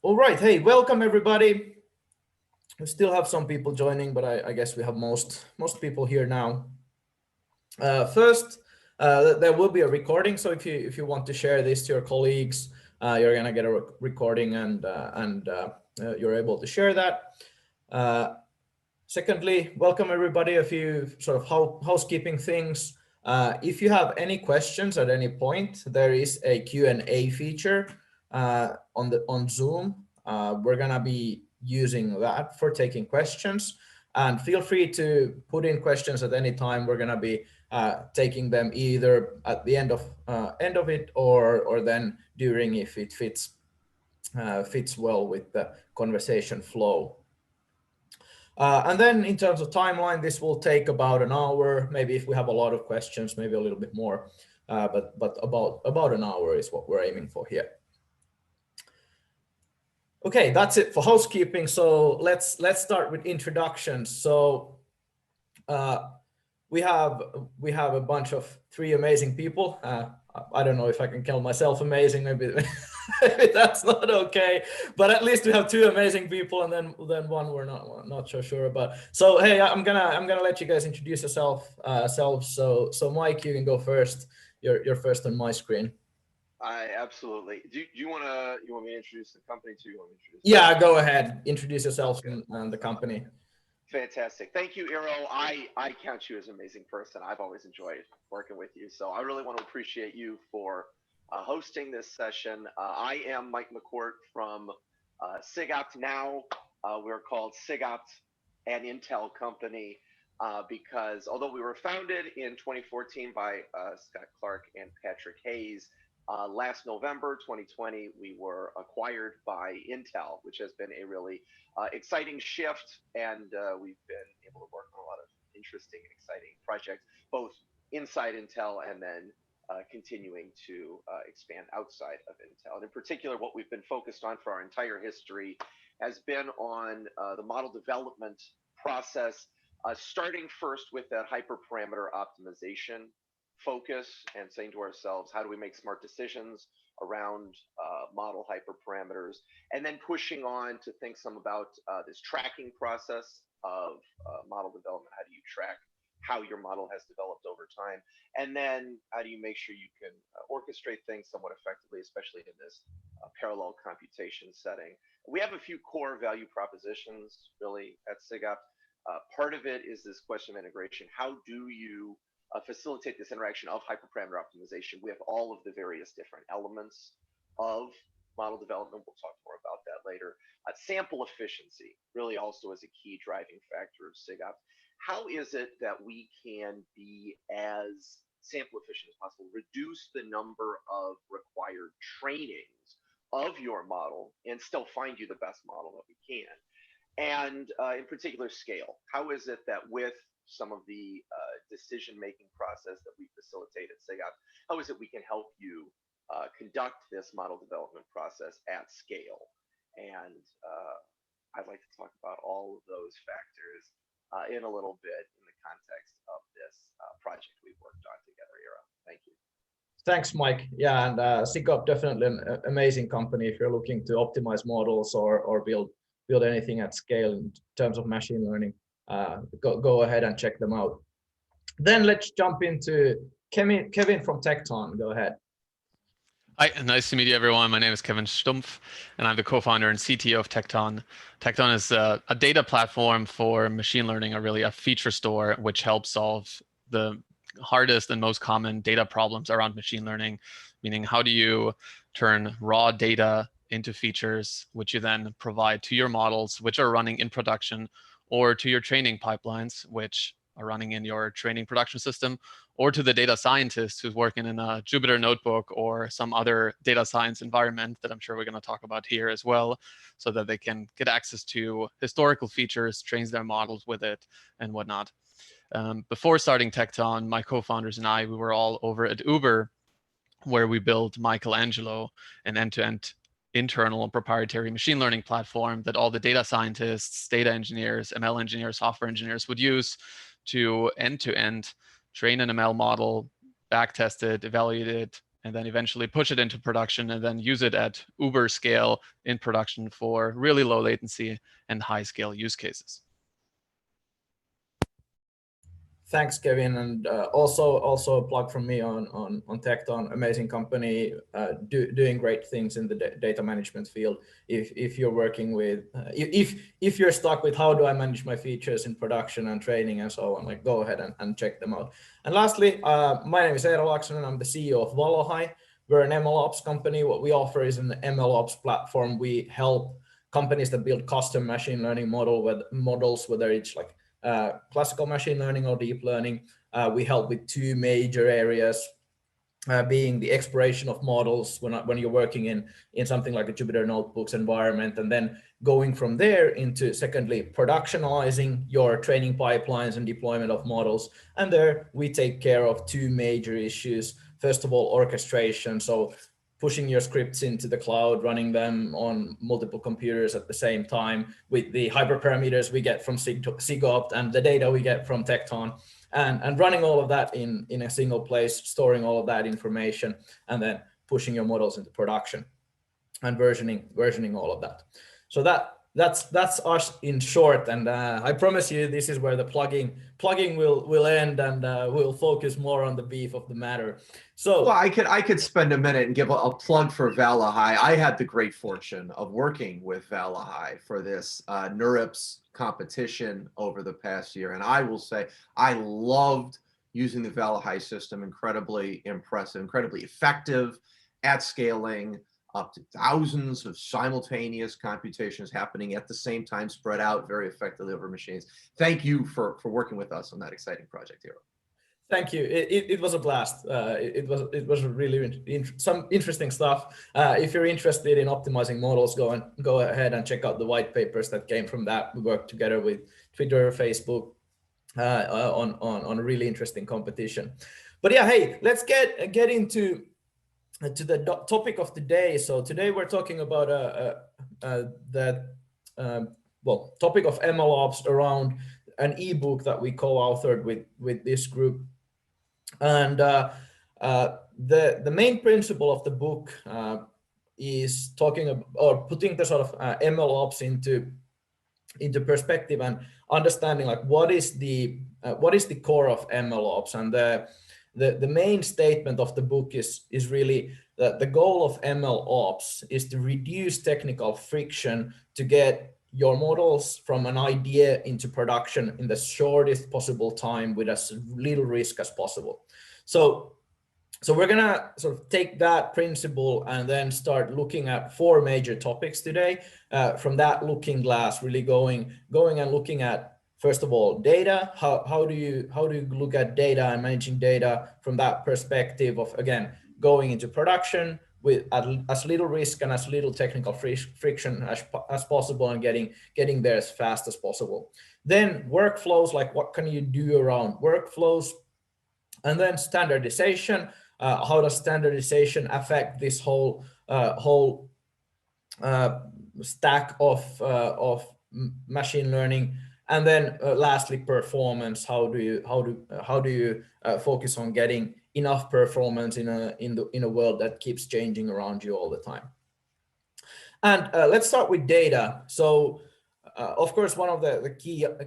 All right, hey, welcome everybody. We still have some people joining, but I guess we have most people here now. First, there will be a recording, so if you want to share this to your colleagues, you're gonna get a recording and you're able to share that. Secondly, welcome everybody. A few sort of housekeeping things. If you have any questions at any point, there is a Q&A feature on Zoom. We're gonna be using that for taking questions, and feel free to put in questions at any time. We're gonna be taking them either at the end of it or then during, if it fits well with the conversation flow. And then in terms of timeline, this will take about an hour. Maybe if we have a lot of questions, maybe a little bit more, but about an hour is what we're aiming for here. Okay, that's it for housekeeping. So let's start with introductions. So we have a bunch of three amazing people. I don't know if I can call myself amazing. Maybe that's not okay. But at least we have two amazing people, and then one we're not so sure about. So hey, I'm gonna let you guys introduce yourselves. So Mike, you can go first. You're first on my screen. Absolutely. Do you want me to introduce the company too? Yeah, go ahead. Introduce yourself and the company. Fantastic. Thank you, Eero. I count you as an amazing person. I've always enjoyed working with you. So I really want to appreciate you for hosting this session. I am Mike McCourt from SigOpt now. We're called SigOpt, an Intel company, because although we were founded in 2014 by Scott Clark and Patrick Hayes, last November 2020, we were acquired by Intel, which has been a really exciting shift, and we've been able to work on a lot of interesting and exciting projects, both inside Intel and then continuing to expand outside of Intel. And in particular, what we've been focused on for our entire history has been on the model development process, starting first with that hyperparameter optimization focus and saying to ourselves, how do we make smart decisions around model hyperparameters, and then pushing on to think some about this tracking process of model development. How do you track how your model has developed over time? And then how do you make sure you can orchestrate things somewhat effectively, especially in this parallel computation setting? We have a few core value propositions really at SigOpt. Part of it is this question of integration. How do you facilitate this interaction of hyperparameter optimization? We have all of the various different elements of model development. We'll talk more about that later. Sample efficiency really also is a key driving factor of SigOpt. How is it that we can be as sample efficient as possible, reduce the number of required trainings of your model, and still find you the best model that we can? And in particular, scale. How is it that with some of the decision-making process that we facilitate at SigOpt, how is it we can help you conduct this model development process at scale? And I'd like to talk about all of those factors in a little bit in the context of this project we've worked on together, Eero. Thank you. Thanks, Mike. Yeah, and SigOpt definitely an amazing company if you're looking to optimize models or build anything at scale in terms of machine learning. Go ahead and check them out. Then let's jump into Kevin from Tecton. Go ahead. Hi, nice to meet you, everyone. My name is Kevin Stumpf, and I'm the co-founder and CTO of Tecton. Tecton is a data platform for machine learning, or really a feature store, which helps solve the hardest and most common data problems around machine learning, meaning how do you turn raw data into features, which you then provide to your models, which are running in production, or to your training pipelines, which are running in your training production system, or to the data scientist who's working in a Jupyter notebook or some other data science environment that I'm sure we're going to talk about here as well, so that they can get access to historical features, train their models with it, and whatnot. Before starting Tecton, my co-founders and I, we were all over at Uber, where we built Michelangelo, an end-to-end internal and proprietary machine learning platform that all the data scientists, data engineers, ML engineers, software engineers would use to end-to-end train an ML model, backtest it, evaluate it, and then eventually push it into production and then use it at Uber scale in production for really low latency and high scale use cases. Thanks, Kevin, and also a plug from me on Tecton, amazing company, doing great things in the data management field. If you're working with, if you're stuck with how do I manage my features in production and training and so on, like go ahead and check them out. And lastly, my name is Eero Laaksonen. I'm the CEO of Valohai. We're an MLOps company. What we offer is an MLOps platform. We help companies that build custom machine learning models, whether it's like classical machine learning or deep learning. We help with two major areas, being the exploration of models when you're working in something like a Jupyter Notebooks environment, and then going from there into, secondly, productionalizing your training pipelines and deployment of models. And there we take care of two major issues. First of all, orchestration. So pushing your scripts into the cloud, running them on multiple computers at the same time with the hyperparameters we get from SigOpt and the data we get from Tecton, and running all of that in a single place, storing all of that information, and then pushing your models into production and versioning all of that. So that's us in short, and I promise you this is where the plugging will end, and we'll focus more on the beef of the matter. So well, I could spend a minute and give a plug for Valohai. I had the great fortune of working with Valohai for this NeurIPS competition over the past year, and I will say I loved using the Valohai system. Incredibly impressive, incredibly effective at scaling, up to thousands of simultaneous computations happening at the same time, spread out very effectively over machines. Thank you for working with us on that exciting project, Eero. Thank you. It was a blast. It was really some interesting stuff. If you're interested in optimizing models, go ahead and check out the white papers that came from that. We worked together with Twitter, Facebook on a really interesting competition. But yeah, hey, let's get into the topic of the day. So today we're talking about the topic of MLOps around an ebook that we co-authored with this group. And the main principle of the book is talking about, or putting the sort of MLOps into perspective and understanding like what is the core of MLOps. And the main statement of the book is really that the goal of MLOps is to reduce technical friction to get your models from an idea into production in the shortest possible time with as little risk as possible. So we're gonna sort of take that principle and then start looking at four major topics today. From that looking glass, really going and looking at, first of all, data. How do you look at data and managing data from that perspective of, again, going into production with as little risk and as little technical friction as possible, and getting there as fast as possible. Then workflows, like what can you do around workflows? And then standardization. How does standardization affect this whole stack of machine learning? And then lastly, performance. How do you focus on getting enough performance in a world that keeps changing around you all the time? And let's start with data. So of course, one of the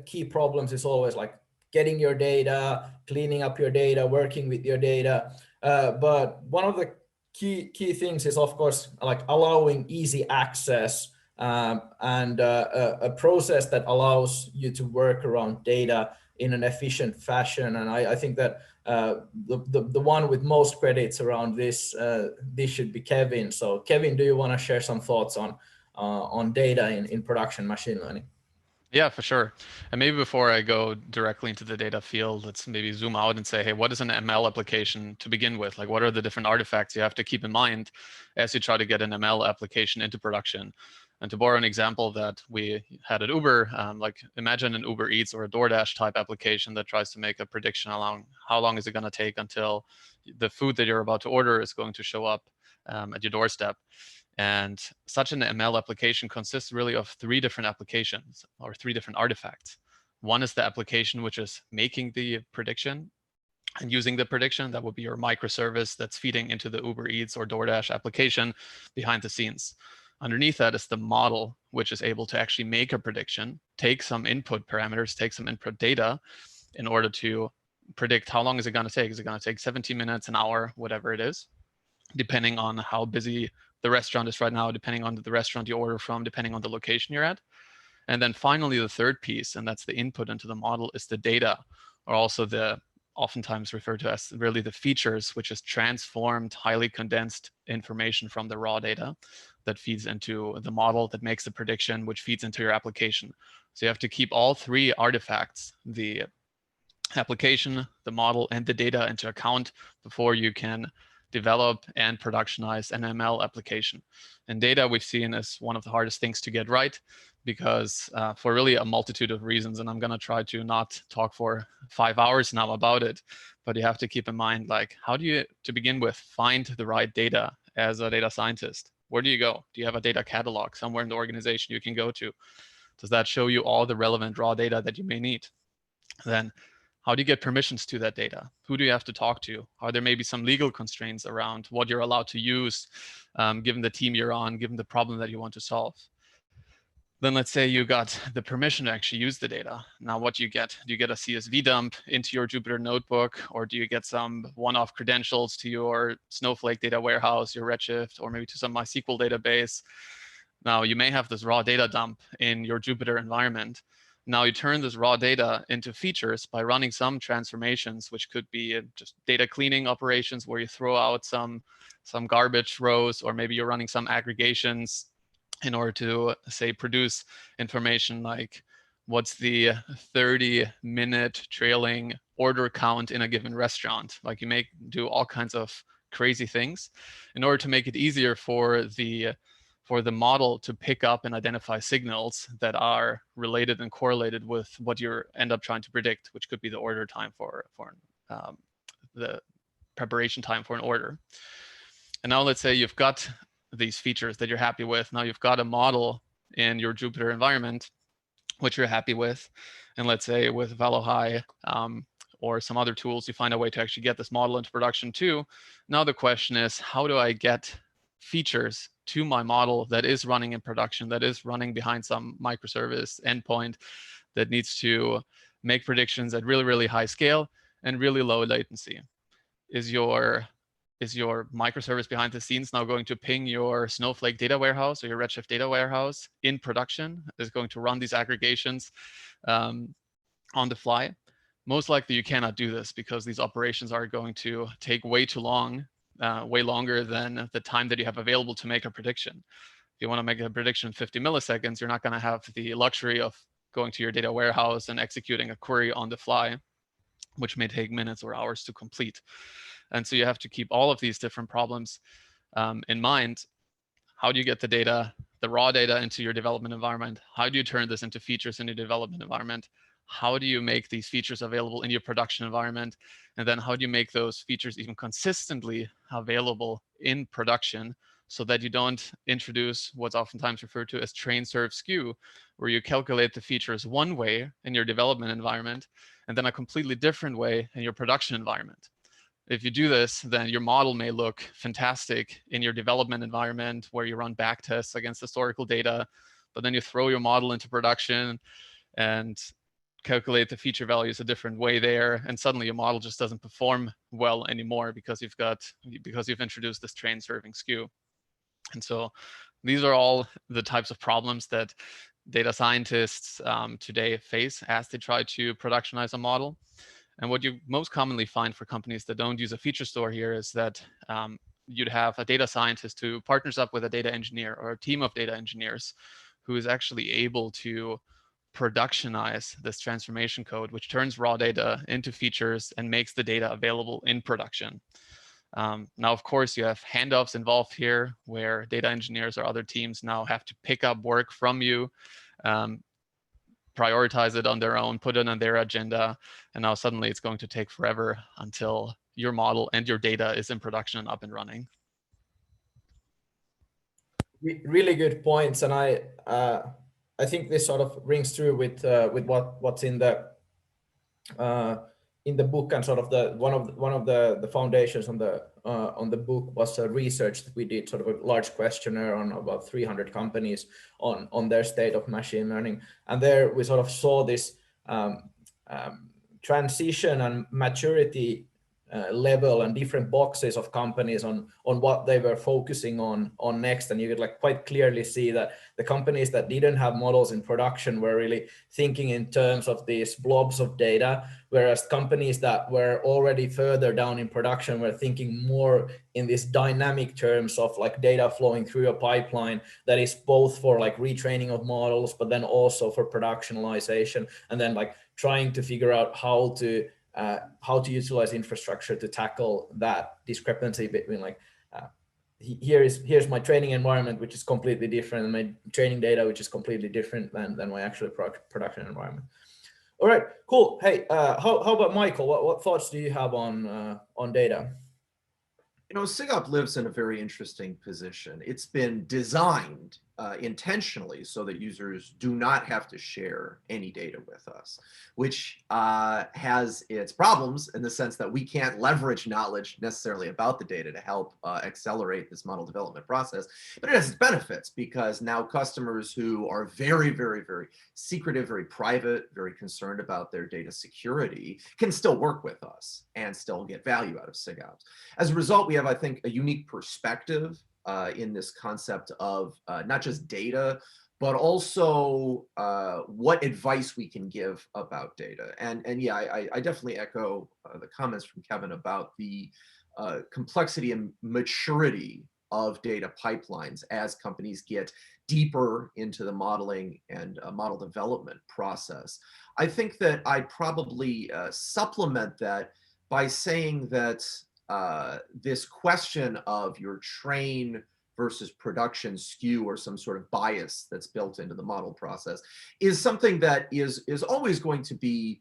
key problems is always like getting your data, cleaning up your data, working with your data. But one of the key things is, of course, like allowing easy access and a process that allows you to work around data in an efficient fashion. And I think that the one with most credits around this should be Kevin. So Kevin, do you want to share some thoughts on data in production machine learning? Yeah, for sure. And maybe before I go directly into the data field, let's maybe zoom out and say, hey, what is an ML application to begin with? Like, what are the different artifacts you have to keep in mind as you try to get an ML application into production? And to borrow an example that we had at Uber, like imagine an Uber Eats or a DoorDash type application that tries to make a prediction along how long is it going to take until the food that you're about to order is going to show up at your doorstep. And such an ML application consists really of three different applications or three different artifacts. One is the application which is making the prediction. and using the prediction. That would be your microservice that's feeding into the Uber Eats or DoorDash application behind the scenes. Underneath that is the model, which is able to actually make a prediction, take some input parameters, take some input data in order to predict how long is it going to take. Is it going to take 17 minutes, an hour, whatever it is, depending on how busy the restaurant is right now, depending on the restaurant you order from, depending on the location you're at. And then finally, the third piece, and that's the input into the model, is the data, or also the oftentimes referred to as really the features, which is transformed, highly condensed information from the raw data that feeds into the model that makes the prediction, which feeds into your application. So you have to keep all three artifacts, the application, the model, and the data into account before you can develop and productionize an ML application. And data we've seen is one of the hardest things to get right, because for really a multitude of reasons, and I'm going to try to not talk for 5 hours now about it, but you have to keep in mind, like, how do you, to begin with, find the right data as a data scientist? Where do you go? Do you have a data catalog somewhere in the organization you can go to? Does that show you all the relevant raw data that you may need? Then how do you get permissions to that data? Who do you have to talk to? Are there maybe some legal constraints around what you're allowed to use, given the team you're on, given the problem that you want to solve? Then let's say you got the permission to actually use the data. Now what do you get? Do you get a CSV dump into your Jupyter notebook, or do you get some one-off credentials to your Snowflake data warehouse, your Redshift, or maybe to some MySQL database? Now you may have this raw data dump in your Jupyter environment. Now you turn this raw data into features by running some transformations, which could be just data cleaning operations where you throw out some garbage rows, or maybe you're running some aggregations in order to, say, produce information like what's the 30-minute trailing order count in a given restaurant. Like you may do all kinds of crazy things in order to make it easier for the model to pick up and identify signals that are related and correlated with what you end up trying to predict, which could be the order time for the preparation time for an order. And now let's say you've got these features that you're happy with. Now you've got a model in your Jupyter environment, which you're happy with. And let's say with Valohai or some other tools, you find a way to actually get this model into production too. Now the question is, how do I get features to my model that is running in production, that is running behind some microservice endpoint that needs to make predictions at really, really high scale and really low latency? Is your microservice behind the scenes now going to ping your Snowflake data warehouse or your Redshift data warehouse in production? Is going to run these aggregations on the fly? Most likely you cannot do this, because these operations are going to take way too long, way longer than the time that you have available to make a prediction. If you want to make a prediction in 50 milliseconds, you're not going to have the luxury of going to your data warehouse and executing a query on the fly, which may take minutes or hours to complete. And so you have to keep all of these different problems in mind. How do you get the data, the raw data, into your development environment? How do you turn this into features in your development environment? How do you make these features available in your production environment? And then how do you make those features even consistently available in production, so that you don't introduce what's oftentimes referred to as train serve skew, where you calculate the features one way in your development environment and then a completely different way in your production environment. If you do this, then your model may look fantastic in your development environment where you run back tests against historical data, but then you throw your model into production and calculate the feature values a different way there, and suddenly your model just doesn't perform well anymore because you've introduced this train serving skew. And so these are all the types of problems that data scientists today face as they try to productionize a model. And what you most commonly find for companies that don't use a feature store here is that you'd have a data scientist who partners up with a data engineer or a team of data engineers who is actually able to productionize this transformation code, which turns raw data into features and makes the data available in production. Now, of course, you have handoffs involved here where data engineers or other teams now have to pick up work from you, prioritize it on their own, put it on their agenda, and now suddenly it's going to take forever until your model and your data is in production and up and running. Really good points, and I think this sort of rings through with what's in the in the book, and sort of one of the foundations on the book was a research that we did, sort of a large questionnaire on about 300 companies on their state of machine learning, and there we sort of saw this transition and maturity level and different boxes of companies on what they were focusing on next. And you could like quite clearly see that the companies that didn't have models in production were really thinking in terms of these blobs of data, whereas companies that were already further down in production were thinking more in these dynamic terms of like data flowing through a pipeline that is both for like retraining of models, but then also for productionalization, and then like trying to figure out how to utilize infrastructure to tackle that discrepancy between like here's my training environment, which is completely different, and my training data, which is completely different than my actual production environment. All right, cool. Hey, how about Michael? What thoughts do you have on data? You know, SigOpt lives in a very interesting position. It's been designed intentionally so that users do not have to share any data with us, which has its problems in the sense that we can't leverage knowledge necessarily about the data to help accelerate this model development process. But it has its benefits, because now customers who are very, very, very secretive, very private, very concerned about their data security can still work with us and still get value out of SigOpt. As a result, we have, I think, a unique perspective in this concept of not just data, but also what advice we can give about data. And yeah, I definitely echo the comments from Kevin about the complexity and maturity of data pipelines as companies get deeper into the modeling and model development process. I think that I'd probably supplement that by saying that this question of your train versus production skew, or some sort of bias that's built into the model process, is something that is always going to be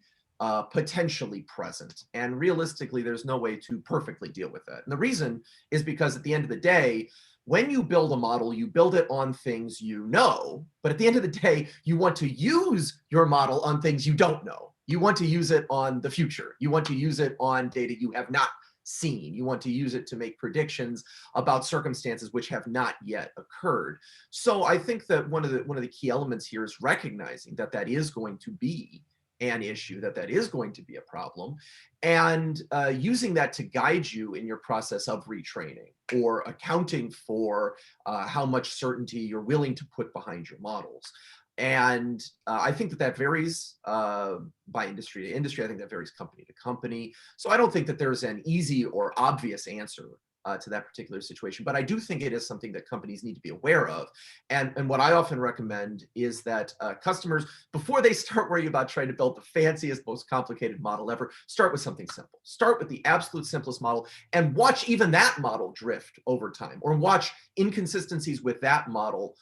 potentially present. And realistically, there's no way to perfectly deal with that. And the reason is because at the end of the day, when you build a model, you build it on things you know, but at the end of the day, you want to use your model on things you don't know. You want to use it on the future. You want to use it on data you have not seen. You want to use it to make predictions about circumstances which have not yet occurred. So I think that one of the key elements here is recognizing that that is going to be an issue, that is going to be a problem, and using that to guide you in your process of retraining, or accounting for how much certainty you're willing to put behind your models. And I think that varies by industry to industry. I think that varies company to company. So I don't think that there's an easy or obvious answer to that particular situation, but I do think it is something that companies need to be aware of. And what I often recommend is that customers, before they start worrying about trying to build the fanciest, most complicated model ever, start with something simple. Start with the absolute simplest model and watch even that model drift over time, or watch inconsistencies with that model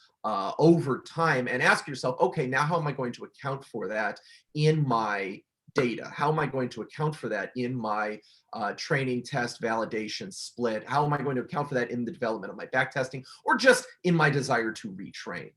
over time, and ask yourself, okay, now how am I going to account for that in my data? How am I going to account for that in my training, test, validation, split? How am I going to account for that in the development of my backtesting, or just in my desire to retrain?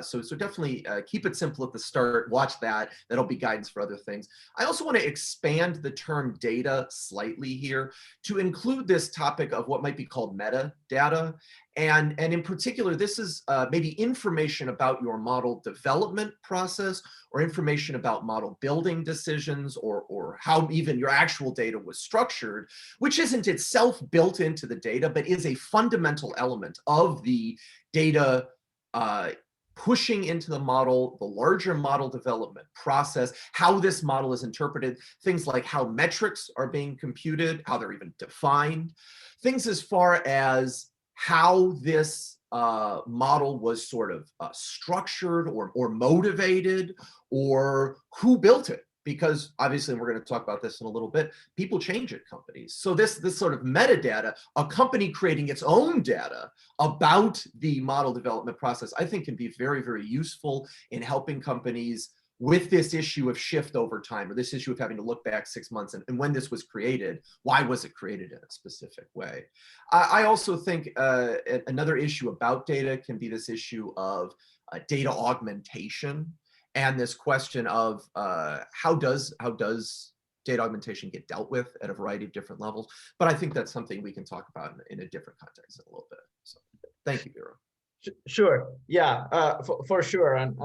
So definitely keep it simple at the start. Watch that. That'll be guidance for other things. I also want to expand the term data slightly here to include this topic of what might be called metadata. And in particular, this is maybe information about your model development process, or information about model building decisions, or how even your actual data was structured, which isn't itself built into the data, but is a fundamental element of the data pushing into the model, the larger model development process, how this model is interpreted, things like how metrics are being computed, how they're even defined, things as far as how this model was sort of structured or motivated, or who built it. Because obviously, and we're going to talk about this in a little bit, people change at companies. So this sort of metadata, a company creating its own data about the model development process, I think can be very, very useful in helping companies with this issue of shift over time, or this issue of having to look back 6 months and when this was created, why was it created in a specific way? I also think another issue about data can be this issue of data augmentation. And this question of how does data augmentation get dealt with at a variety of different levels. But I think that's something we can talk about in a different context in a little bit. So thank you, Eero. Sure. Yeah, for sure. And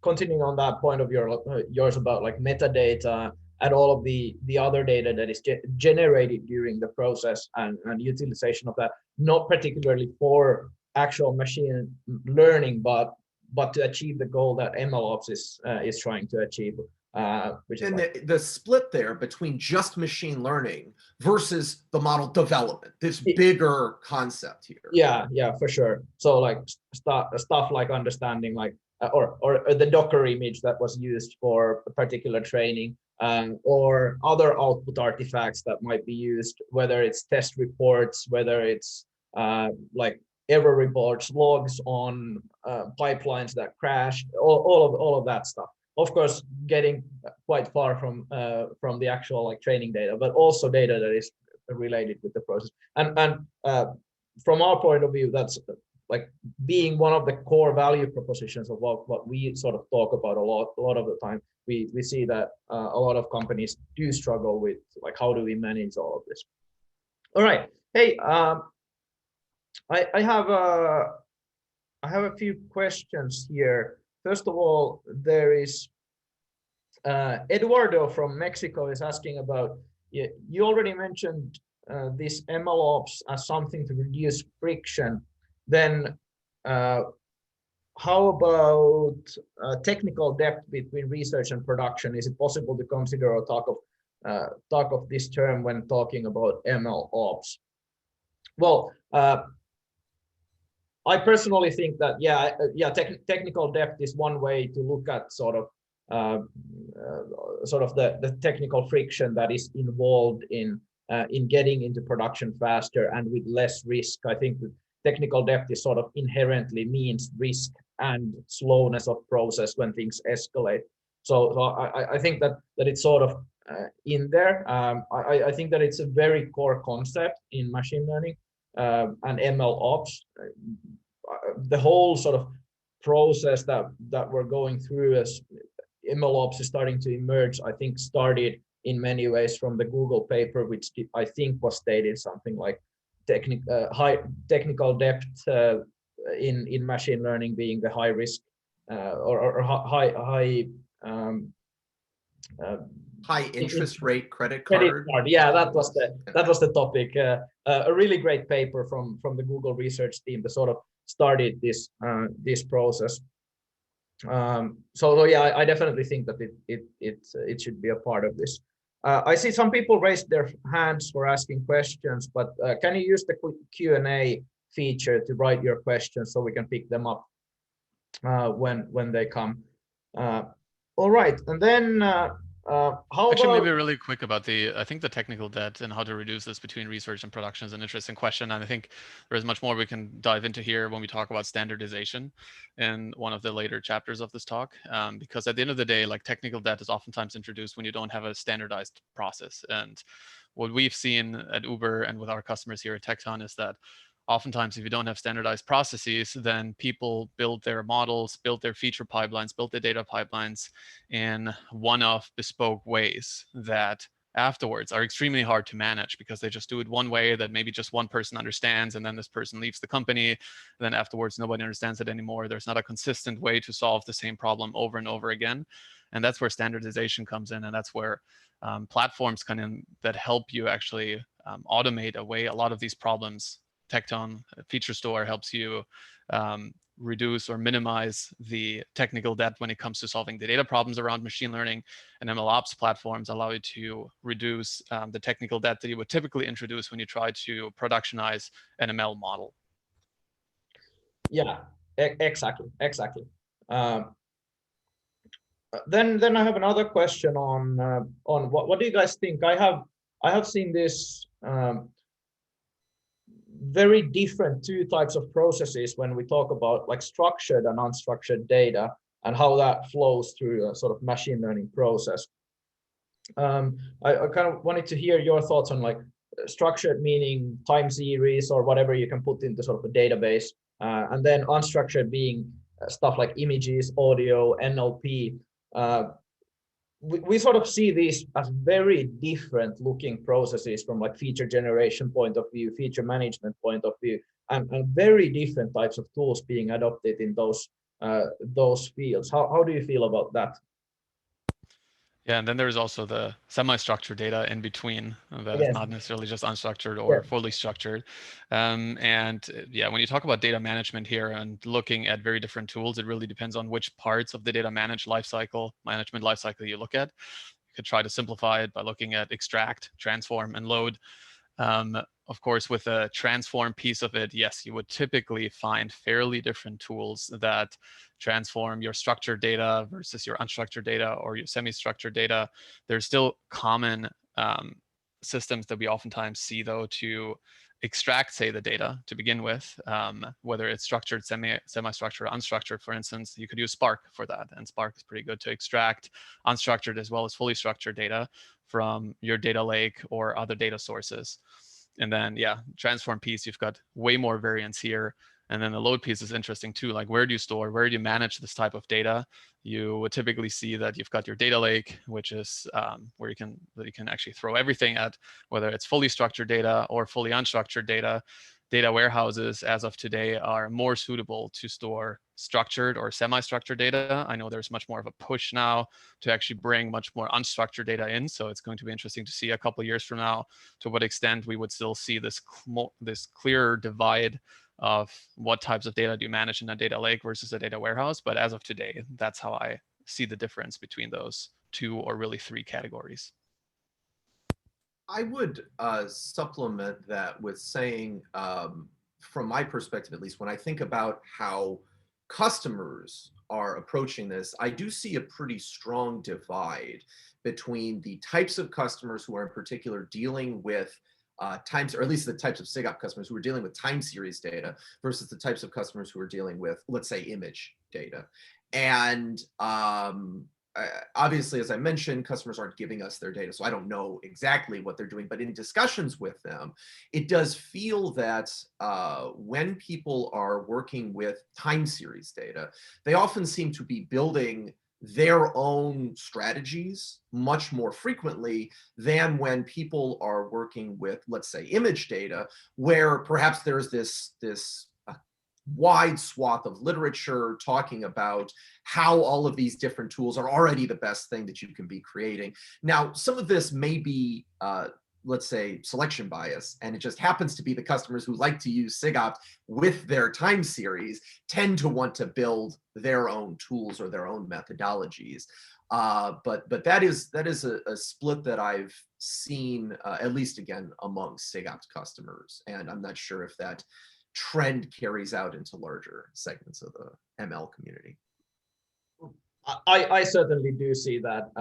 continuing on that point of yours about like metadata and all of the other data that is generated during the process and utilization of that, not particularly for actual machine learning, but to achieve the goal that MLOps is trying to achieve. Which is and like, the split there between just machine learning versus the model development, this bigger concept here. Yeah, for sure. So like stuff like understanding like or the Docker image that was used for a particular training, or other output artifacts that might be used, whether it's test reports, whether it's like error reports, logs on pipelines that crash, all of that stuff. Of course, getting quite far from the actual like training data, but also data that is related with the process. And from our point of view, that's like being one of the core value propositions of what we sort of talk about a lot of the time. We see that a lot of companies do struggle with like, how do we manage all of this? All right. Hey, I have a few questions here. First of all, there is Eduardo from Mexico is asking about, you already mentioned this MLOps as something to reduce friction. Then how about technical depth between research and production? Is it possible to consider or talk of this term when talking about MLOps? Well, I personally think that technical depth is one way to look at sort of the technical friction that is involved in getting into production faster and with less risk. I think that technical depth is sort of inherently means risk and slowness of process when things escalate. So I think that it's sort of in there. I think that it's a very core concept in machine learning and MLOps. The whole sort of process that we're going through as MLOps is starting to emerge, I think started in many ways from the Google paper, which I think was stated something like high technical depth in machine learning being the high risk or high interest rate credit card. Yeah, that was the topic. A really great paper from the Google research team that sort of started this process. So yeah, I definitely think that it should be a part of this. I see some people raised their hands for asking questions, but can you use the Q&A feature to write your questions so we can pick them up when they come? All right, and then Actually, maybe really quick about I think the technical debt and how to reduce this between research and production is an interesting question. And I think there is much more we can dive into here when we talk about standardization in one of the later chapters of this talk. Because at the end of the day, like technical debt is oftentimes introduced when you don't have a standardized process. And what we've seen at Uber and with our customers here at Tecton is that oftentimes, if you don't have standardized processes, then people build their models, build their feature pipelines, build their data pipelines in one-off bespoke ways that afterwards are extremely hard to manage because they just do it one way that maybe just one person understands, and then this person leaves the company, and then afterwards nobody understands it anymore. There's not a consistent way to solve the same problem over and over again. And that's where standardization comes in, and that's where platforms come in that help you actually automate away a lot of these problems. Tecton Feature Store helps you reduce or minimize the technical debt when it comes to solving the data problems around machine learning, and MLOps platforms allow you to reduce the technical debt that you would typically introduce when you try to productionize an ML model. Yeah, exactly. Then I have another question on what do you guys think? I have seen this very different two types of processes when we talk about like structured and unstructured data and how that flows through a sort of machine learning process. I kind of wanted to hear your thoughts on like structured meaning time series or whatever you can put into sort of a database, and then unstructured being stuff like images, audio, NLP. we sort of see these as very different looking processes from like feature generation point of view, feature management point of view, and very different types of tools being adopted in those fields. How do you feel about that? Yeah, and then there's also the semi-structured data in between that is Yes. not necessarily just unstructured or Yeah. fully structured. And yeah, when you talk about data management here and looking at very different tools, it really depends on which parts of the data management lifecycle you look at. You could try to simplify it by looking at extract, transform, and load. Of course, with a transform piece of it, yes, you would typically find fairly different tools that transform your structured data versus your unstructured data or your semi-structured data. There's still common systems that we oftentimes see, though, to extract, say, the data to begin with, whether it's structured, semi-structured, unstructured. For instance, you could use Spark for that, and Spark is pretty good to extract unstructured as well as fully structured data from your data lake or other data sources. And then, yeah, transform piece, you've got way more variance here. And then the load piece is interesting too. Like, where do you store, where do you manage this type of data? You would typically see that you've got your data lake, which is where you can actually throw everything at, whether it's fully structured data or fully unstructured data. Data warehouses, as of today, are more suitable to store structured or semi-structured data. I know there's much more of a push now to actually bring much more unstructured data in. So it's going to be interesting to see a couple of years from now to what extent we would still see this clearer divide of what types of data do you manage in a data lake versus a data warehouse. But as of today, that's how I see the difference between those two, or really three, categories. I would supplement that with saying, from my perspective, at least, when I think about how customers are approaching this, I do see a pretty strong divide between the types of customers who are in particular dealing with times, or at least the types of SigOpt customers who are dealing with time series data versus the types of customers who are dealing with, let's say, image data. And obviously, as I mentioned, customers aren't giving us their data, so I don't know exactly what they're doing. But in discussions with them, it does feel that when people are working with time series data, they often seem to be building their own strategies much more frequently than when people are working with, let's say, image data, where perhaps there's this wide swath of literature talking about how all of these different tools are already the best thing that you can be creating. Now, some of this may be, let's say, selection bias, and it just happens to be the customers who like to use SigOpt with their time series tend to want to build their own tools or their own methodologies. But that is a split that I've seen, at least again, among SigOpt customers, and I'm not sure if that trend carries out into larger segments of the ML community. I certainly do see that,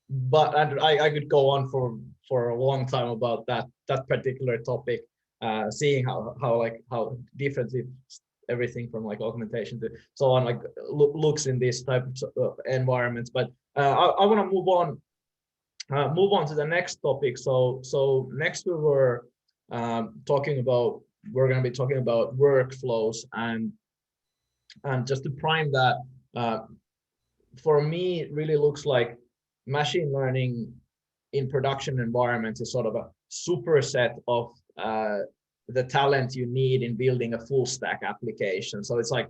but I could go on for a long time about that particular topic, seeing how different everything from like augmentation to so on looks in these types of environments. But I want to move on to the next topic. So next we're going to be talking about workflows, and just to prime that, for me, it really looks like machine learning in production environments is sort of a superset of the talent you need in building a full stack application. So it's like,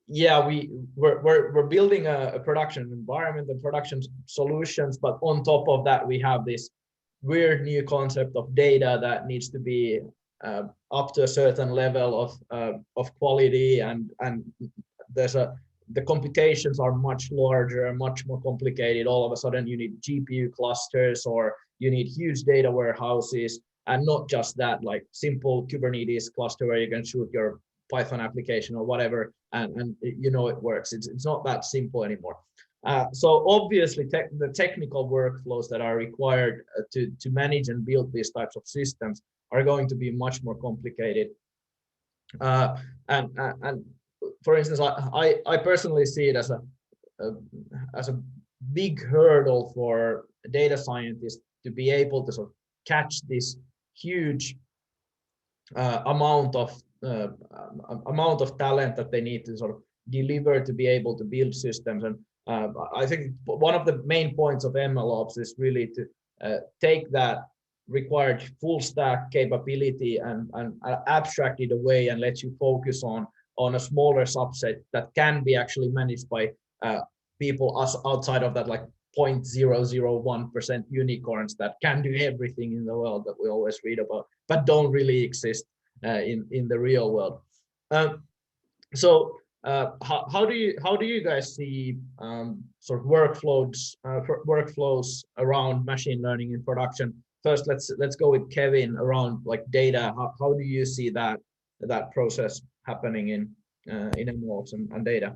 yeah, we're building a production environment and production solutions, but on top of that, we have this weird new concept of data that needs to be up to a certain level of quality, and the computations are much larger, much more complicated. All of a sudden, you need GPU clusters, or you need huge data warehouses, and not just that, like simple Kubernetes cluster where you can shoot your Python application or whatever, and you know it works. It's not that simple anymore. So obviously, the technical workflows that are required to manage and build these types of systems are going to be much more complicated. And for instance, I personally see it as a big hurdle for data scientists to be able to sort of catch this huge amount of talent that they need to sort of deliver to be able to build systems. I think one of the main points of MLOps is really to take that required full stack capability and abstract it away and let you focus on a smaller subset that can be actually managed by people outside of that, like 0.001% unicorns that can do everything in the world that we always read about, but don't really exist in the real world. So how do you guys see sort of workflows around machine learning in production? First, let's go with Kevin around like data. How do you see that process happening in MLOps and data?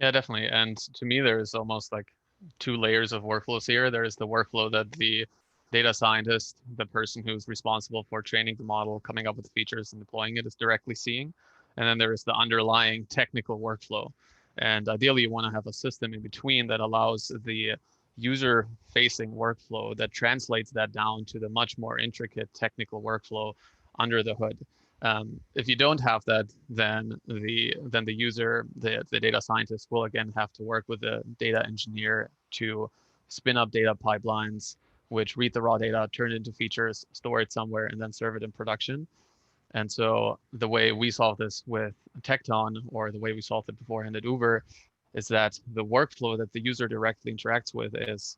Yeah, definitely. And to me, there's almost like two layers of workflows here. There's the workflow that the data scientist, the person who's responsible for training the model, coming up with features and deploying it, is directly seeing. And then there is the underlying technical workflow. And ideally, you want to have a system in between that allows the user-facing workflow that translates that down to the much more intricate technical workflow under the hood. If you don't have that, then the user, the data scientist, will again have to work with the data engineer to spin up data pipelines, which read the raw data, turn it into features, store it somewhere, and then serve it in production. And so the way we solve this with Tecton, or the way we solved it beforehand at Uber, is that the workflow that the user directly interacts with is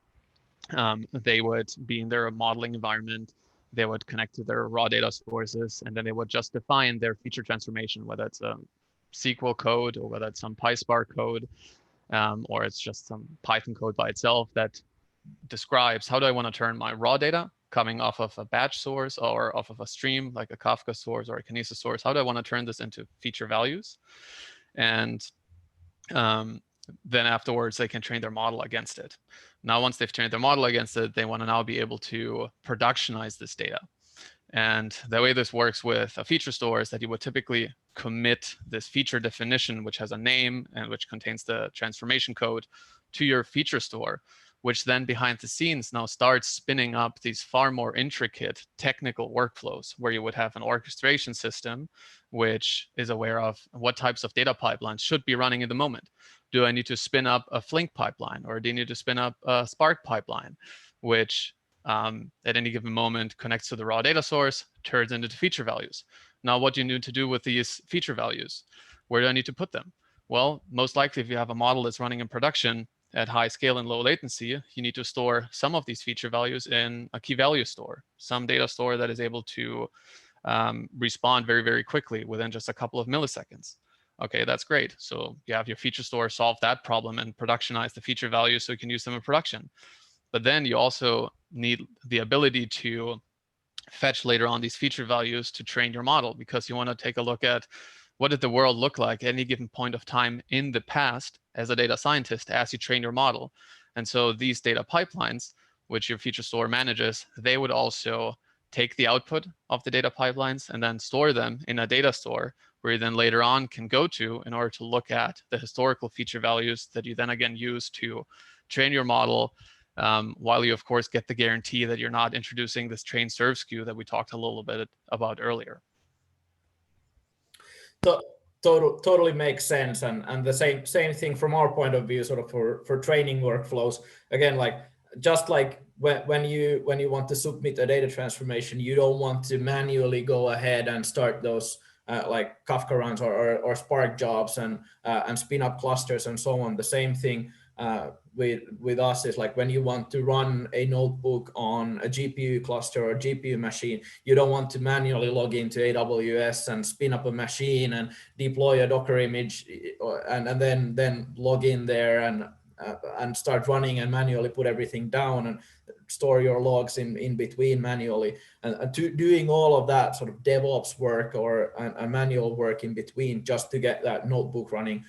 they would be in their modeling environment, they would connect to their raw data sources, and then they would just define their feature transformation, whether it's a SQL code or whether it's some PySpark code, or it's just some Python code by itself that describes how do I want to turn my raw data coming off of a batch source or off of a stream like a Kafka source or a Kinesis source. How do I want to turn this into feature values? And then afterwards, they can train their model against it. Now, once they've trained their model against it, they want to now be able to productionize this data. And the way this works with a feature store is that you would typically commit this feature definition, which has a name and which contains the transformation code, to your feature store, which then behind the scenes now starts spinning up these far more intricate technical workflows where you would have an orchestration system, which is aware of what types of data pipelines should be running in the moment. Do I need to spin up a Flink pipeline, or do you need to spin up a Spark pipeline, which at any given moment connects to the raw data source, turns into feature values? Now, what do you need to do with these feature values? Where do I need to put them? Well, most likely if you have a model that's running in production at high scale and low latency, you need to store some of these feature values in a key value store, some data store that is able to respond very, very quickly within just a couple of milliseconds. Okay, that's great. So you have your feature store solve that problem and productionize the feature values so you can use them in production. But then you also need the ability to fetch later on these feature values to train your model, because you want to take a look at what did the world look like at any given point of time in the past as a data scientist as you train your model. And so these data pipelines, which your feature store manages, they would also take the output of the data pipelines and then store them in a data store where you then later on can go to in order to look at the historical feature values that you then again use to train your model, while you of course get the guarantee that you're not introducing this train serve skew that we talked a little bit about earlier. Totally makes sense, and the same thing from our point of view, sort of for training workflows. Again, like just like when you want to submit a data transformation, you don't want to manually go ahead and start those like Kafka runs or Spark jobs and spin up clusters and so on. The same thing with us is like when you want to run a notebook on a GPU cluster or GPU machine, you don't want to manually log into AWS and spin up a machine and deploy a Docker image and then log in there and start running and manually put everything down and store your logs in between manually, and doing all of that sort of DevOps work or a manual work in between just to get that notebook running.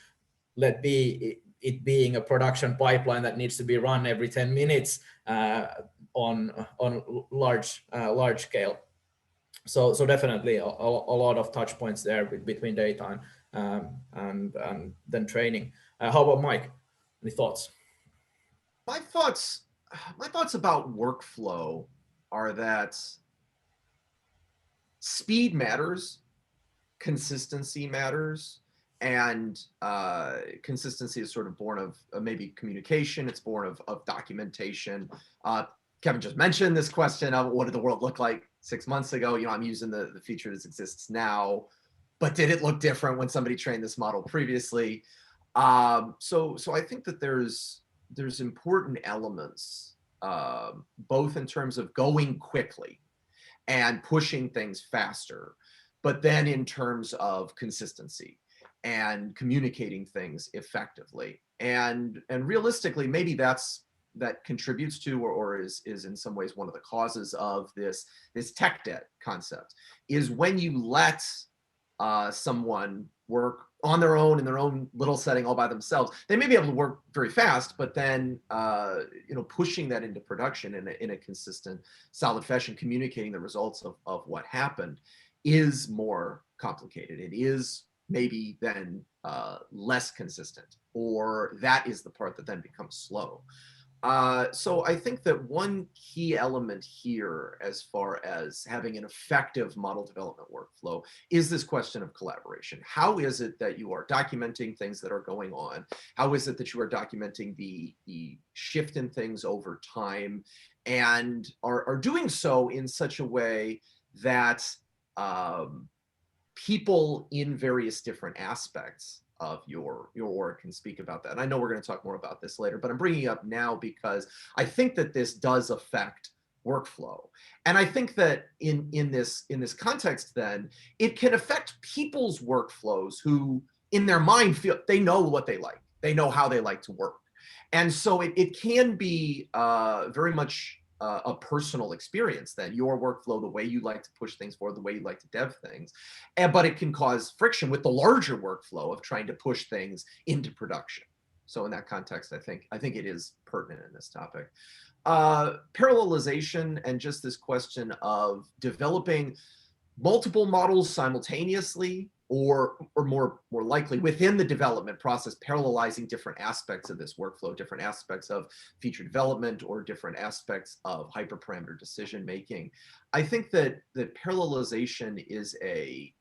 Let be it being a production pipeline that needs to be run every 10 minutes on large scale. So definitely a lot of touch points there between data and then training. How about Mike? Any thoughts? My thoughts about workflow are that speed matters, consistency matters, And consistency is sort of born of maybe communication. It's born of documentation. Kevin just mentioned this question of what did the world look like 6 months ago? You know, I'm using the feature that exists now, but did it look different when somebody trained this model previously? So I think that there's important elements, both in terms of going quickly and pushing things faster, but then in terms of consistency and communicating things effectively. And realistically, maybe that contributes to or is in some ways one of the causes of this tech debt concept, is when you let someone work on their own in their own little setting all by themselves, they may be able to work very fast, but then pushing that into production in a consistent, solid fashion, communicating the results of what happened is more complicated. It is maybe then less consistent, or that is the part that then becomes slow. So I think that one key element here, as far as having an effective model development workflow, is this question of collaboration. How is it that you are documenting things that are going on? How is it that you are documenting the shift in things over time, and are doing so in such a way that people in various different aspects of your org can speak about that. And I know we're going to talk more about this later, but I'm bringing it up now because I think that this does affect workflow. And I think that in this context, then it can affect people's workflows who in their mind feel they know what they like. They know how they like to work. And so it can be very much a personal experience, then your workflow, the way you like to push things forward, the way you like to dev things, but it can cause friction with the larger workflow of trying to push things into production. So in that context, I think it is pertinent in this topic. Parallelization and just this question of developing multiple models simultaneously, or more likely within the development process, parallelizing different aspects of this workflow, different aspects of feature development, or different aspects of hyperparameter decision making. I think that parallelization is a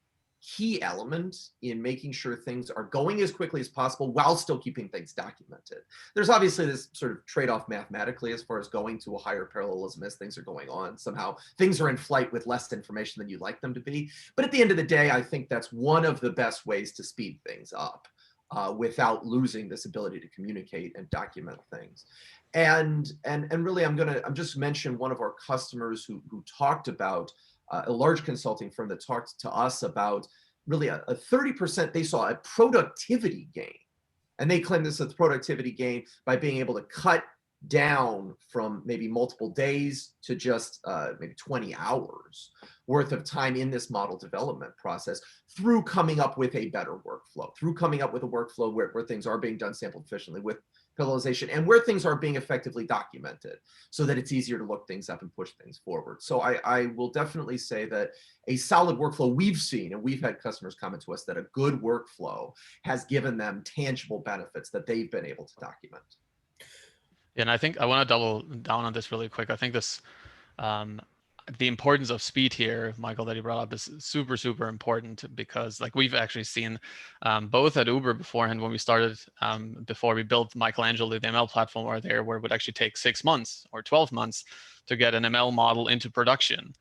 key element in making sure things are going as quickly as possible while still keeping things documented. There's obviously this sort of trade-off mathematically as far as going to a higher parallelism as things are going on. Somehow things are in flight with less information than you'd like them to be. But at the end of the day, I think that's one of the best ways to speed things up without losing this ability to communicate and document things. And really, I'm just mention one of our customers who talked about a large consulting firm that talked to us about really a 30%, they saw a productivity gain. And they claim this is a productivity gain by being able to cut down from maybe multiple days to just maybe 20 hours worth of time in this model development process through coming up with a better workflow, through coming up with a workflow where things are being done sampled efficiently with parallelization, and where things are being effectively documented so that it's easier to look things up and push things forward. So I will definitely say that a solid workflow we've seen, and we've had customers comment to us that a good workflow has given them tangible benefits that they've been able to document. Yeah, and I think I want to double down on this really quick. I think this, the importance of speed here, Michael, that you brought up is super, super important, because like we've actually seen both at Uber beforehand when we started, before we built Michelangelo, the ML platform, where it would actually take 6 months or 12 months to get an ML model into production.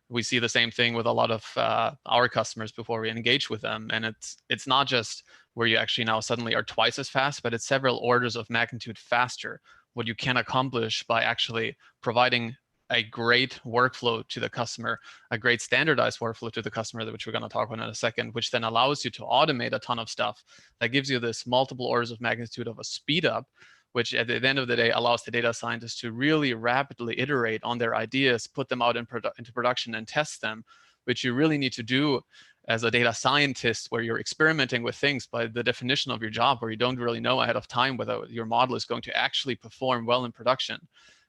We see the same thing with a lot of our customers before we engage with them. And it's not just where you actually now suddenly are twice as fast, but it's several orders of magnitude faster what you can accomplish by actually providing a great workflow to the customer, a great standardized workflow to the customer, which we're going to talk about in a second, which then allows you to automate a ton of stuff that gives you this multiple orders of magnitude of a speed up, which at the end of the day allows the data scientists to really rapidly iterate on their ideas, put them out into production and test them, which you really need to do as a data scientist, where you're experimenting with things by the definition of your job, where you don't really know ahead of time whether your model is going to actually perform well in production.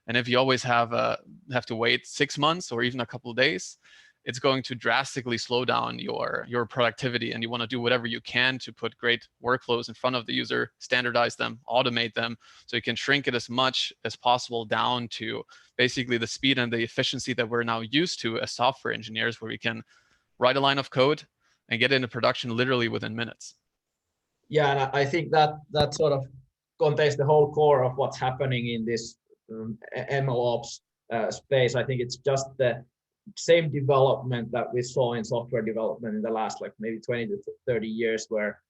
And if you always have to wait 6 months or even a couple of days, it's going to drastically slow down your productivity. And you want to do whatever you can to put great workflows in front of the user, standardize them, automate them, so you can shrink it as much as possible down to basically the speed and the efficiency that we're now used to as software engineers, where we can write a line of code and get it into production literally within minutes. Yeah, and I think that sort of contains the whole core of what's happening in this MLOps space. I think it's just the same development that we saw in software development in the last like maybe 20 to 30 years, where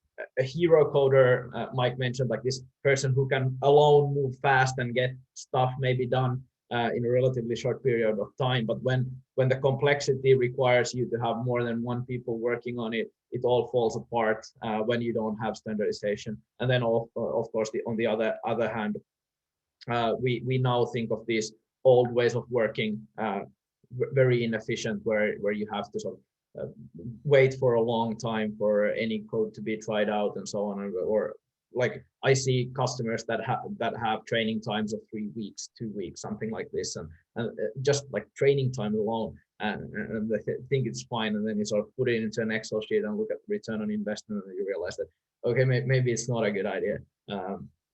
a hero coder, Mike mentioned, like this person who can alone move fast and get stuff maybe done in a relatively short period of time. But when the complexity requires you to have more than one people working on it, it all falls apart when you don't have standardization. And then of course, on the other hand, we now think of these old ways of working, very inefficient, where you have to sort of wait for a long time for any code to be tried out and so on. Or like I see customers that have training times of 3 weeks, 2 weeks, something like this, and just like training time alone, and they think it's fine, and then you sort of put it into an Excel sheet and look at the return on investment, and you realize that okay, maybe it's not a good idea.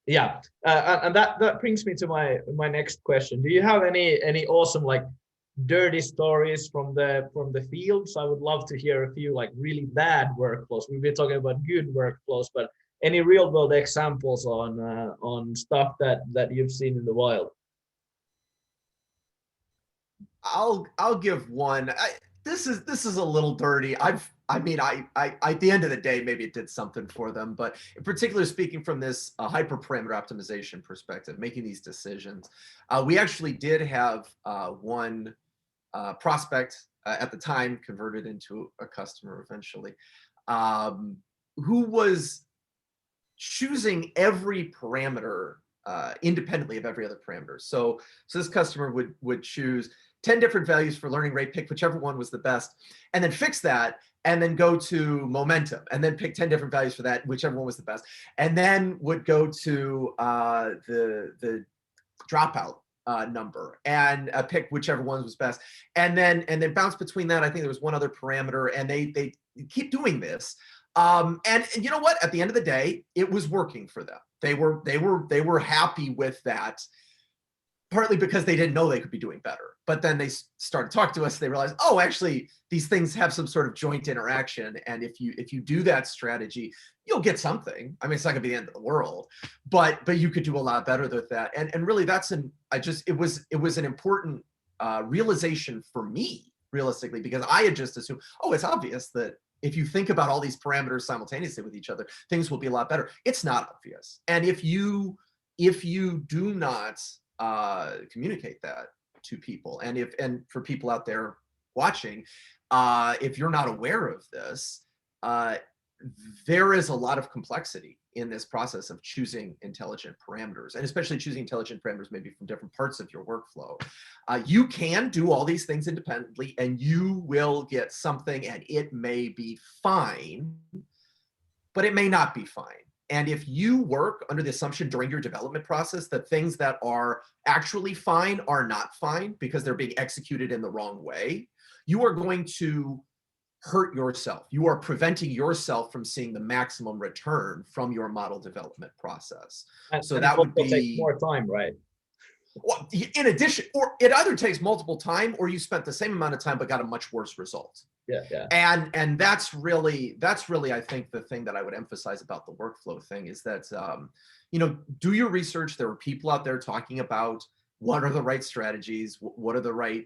Yeah, and that brings me to my next question. Do you have any awesome like dirty stories from the fields? I would love to hear a few like really bad workflows. We've been talking about good workflows, but any real world examples on stuff that you've seen in the wild? I'll give one. This is a little dirty. I mean, I at the end of the day, maybe it did something for them, but in particular, speaking from this hyperparameter optimization perspective, making these decisions, we actually did have one prospect at the time, converted into a customer eventually, who was choosing every parameter independently of every other parameter. So this customer would choose 10 different values for learning rate, pick whichever one was the best, and then fix that, and then go to momentum, and then pick 10 different values for that, whichever one was the best, and then would go to the dropout number and pick whichever one was best, and then bounce between that. I think there was one other parameter, and they keep doing this. And you know what? At the end of the day, it was working for them. They were happy with that, partly because they didn't know they could be doing better. But then they started to talk to us. They realized, oh, actually, these things have some sort of joint interaction. And if you do that strategy, you'll get something. I mean, it's not gonna be the end of the world, but you could do a lot better with that. And really, it was an important realization for me, realistically, because I had just assumed, oh, it's obvious that if you think about all these parameters simultaneously with each other, things will be a lot better. It's not obvious. And if you do not communicate that to people, and for people out there watching, if you're not aware of this, there is a lot of complexity in this process of choosing intelligent parameters, and especially choosing intelligent parameters maybe from different parts of your workflow. You can do all these things independently, and you will get something, and it may be fine, but it may not be fine. And if you work under the assumption during your development process that things that are actually fine are not fine because they're being executed in the wrong way, you are going to hurt yourself. You are preventing yourself from seeing the maximum return from your model development process. So that would take more time, right? Well, in addition, or it either takes multiple time, or you spent the same amount of time but got a much worse result. Yeah. And that's really, I think, the thing that I would emphasize about the workflow thing is that do your research. There are people out there talking about what are the right strategies, what are the right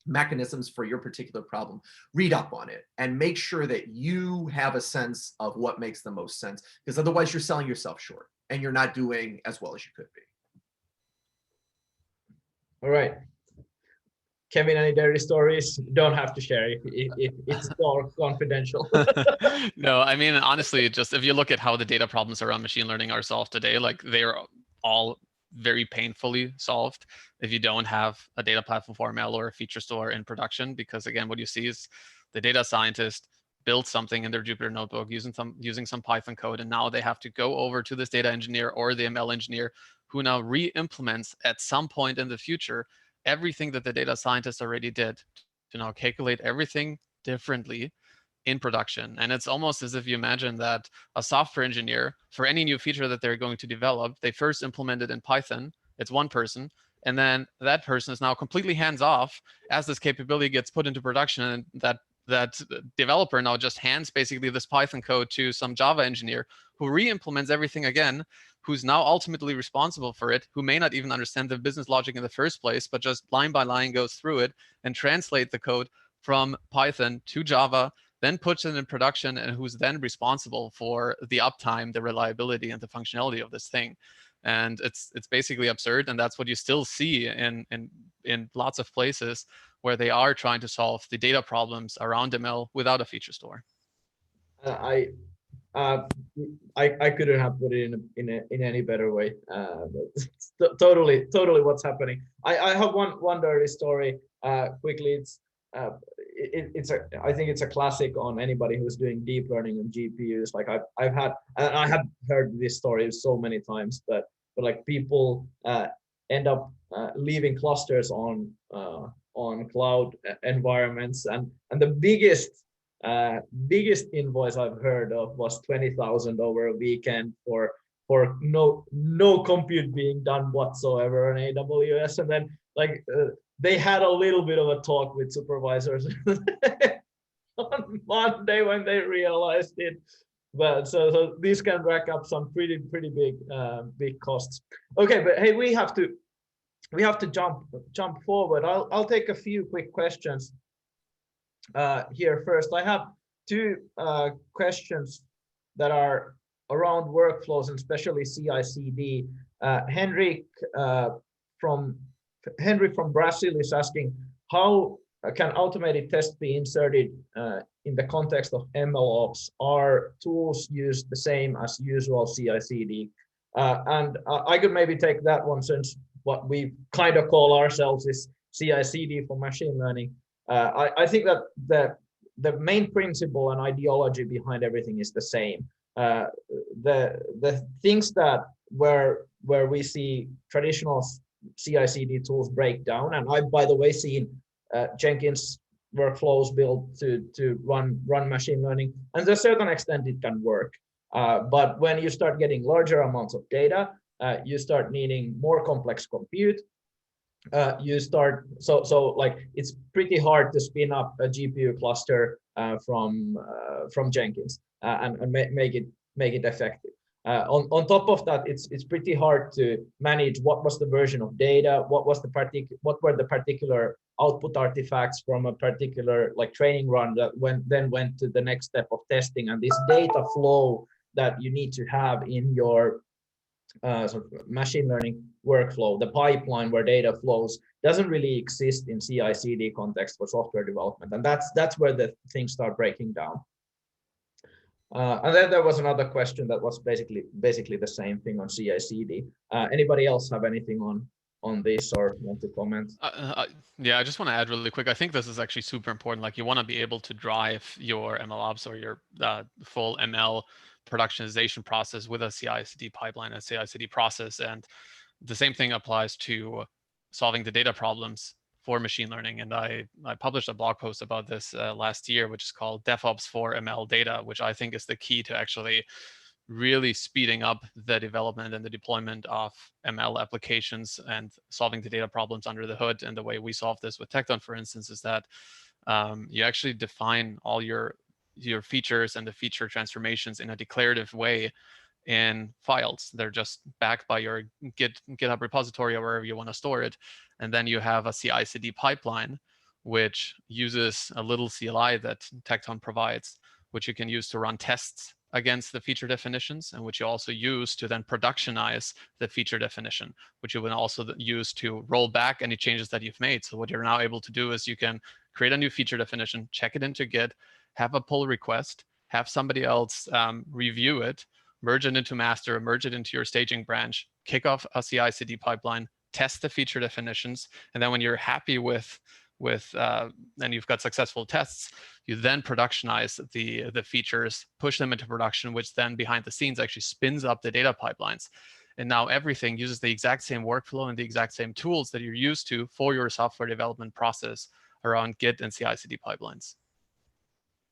mechanisms for your particular problem. Read up on it and make sure that you have a sense of what makes the most sense, because otherwise you're selling yourself short and you're not doing as well as you could be. All right. Kevin, any dirty stories? You don't have to share if it's all confidential. No, I mean, honestly, just if you look at how the data problems around machine learning are solved today, like they're all very painfully solved if you don't have a data platform for ML or a feature store in production. Because again, what you see is the data scientist built something in their Jupyter notebook using some Python code, and now they have to go over to this data engineer or the ML engineer who now re-implements at some point in the future everything that the data scientist already did to now calculate everything differently in production. And it's almost as if you imagine that a software engineer, for any new feature that they're going to develop, they first implement it in Python. It's one person, and then that person is now completely hands-off as this capability gets put into production, and that that developer now just hands basically this Python code to some Java engineer who re-implements everything again, who's now ultimately responsible for it, who may not even understand the business logic in the first place, but just line by line goes through it and translate the code from Python to Java, then puts it in production, and who's then responsible for the uptime, the reliability, and the functionality of this thing. And it's basically absurd, and that's what you still see in lots of places where they are trying to solve the data problems around ML without a feature store. I couldn't have put it in any better way. Totally what's happening. I have one dirty story quickly. I think it's a classic on anybody who's doing deep learning on GPUs. Like I have heard this story so many times, but like people end up leaving clusters on cloud environments, and the biggest invoice I've heard of was 20,000 over a weekend for no compute being done whatsoever on AWS, and then like they had a little bit of a talk with supervisors on Monday when they realized it. But so these can rack up some pretty big costs. Okay, but hey, we have to jump forward. I'll take a few quick questions here first. I have two questions that are around workflows and especially CI/CD. Henry from Brazil is asking, how can automated tests be inserted in the context of MLOps? Are tools used the same as usual CI/CD? And I could maybe take that one, since what we kind of call ourselves is CI/CD for machine learning. I think that the main principle and ideology behind everything is the same. The things that where we see traditional CI/CD tools break down, and I've, by the way, seen Jenkins workflows built to run machine learning, and to a certain extent it can work. But when you start getting larger amounts of data, you start needing more complex compute. So like it's pretty hard to spin up a GPU cluster from Jenkins and make it effective. On top of that, it's pretty hard to manage what was the version of data, what were the particular output artifacts from a particular like training run that went to the next step of testing, and this data flow that you need to have in your sort of machine learning workflow, the pipeline where data flows, doesn't really exist in CI/CD context for software development, and that's where the things start breaking down. And then there was another question that was basically the same thing on CI/CD. Anybody else have anything on this or want to comment? Yeah, I just want to add really quick. I think this is actually super important. Like, you want to be able to drive your MLOps or your full ML productionization process with a CI/CD pipeline, a CI/CD process, and the same thing applies to solving the data problems for machine learning. And I published a blog post about this last year, which is called DevOps for ML Data, which I think is the key to actually really speeding up the development and the deployment of ML applications and solving the data problems under the hood. And the way we solve this with Tecton, for instance, is that you actually define all your features and the feature transformations in a declarative way in files. They're just backed by your GitHub repository or wherever you want to store it. And then you have a CI/CD pipeline, which uses a little CLI that Tecton provides, which you can use to run tests against the feature definitions, and which you also use to then productionize the feature definition, which you will also use to roll back any changes that you've made. So what you're now able to do is you can create a new feature definition, check it into Git, have a pull request, have somebody else review it, merge it into master, merge it into your staging branch, kick off a CI/CD pipeline, test the feature definitions, and then when you're happy with and you've got successful tests, you then productionize the features, push them into production, which then behind the scenes actually spins up the data pipelines. And now everything uses the exact same workflow and the exact same tools that you're used to for your software development process around Git and CI/CD pipelines.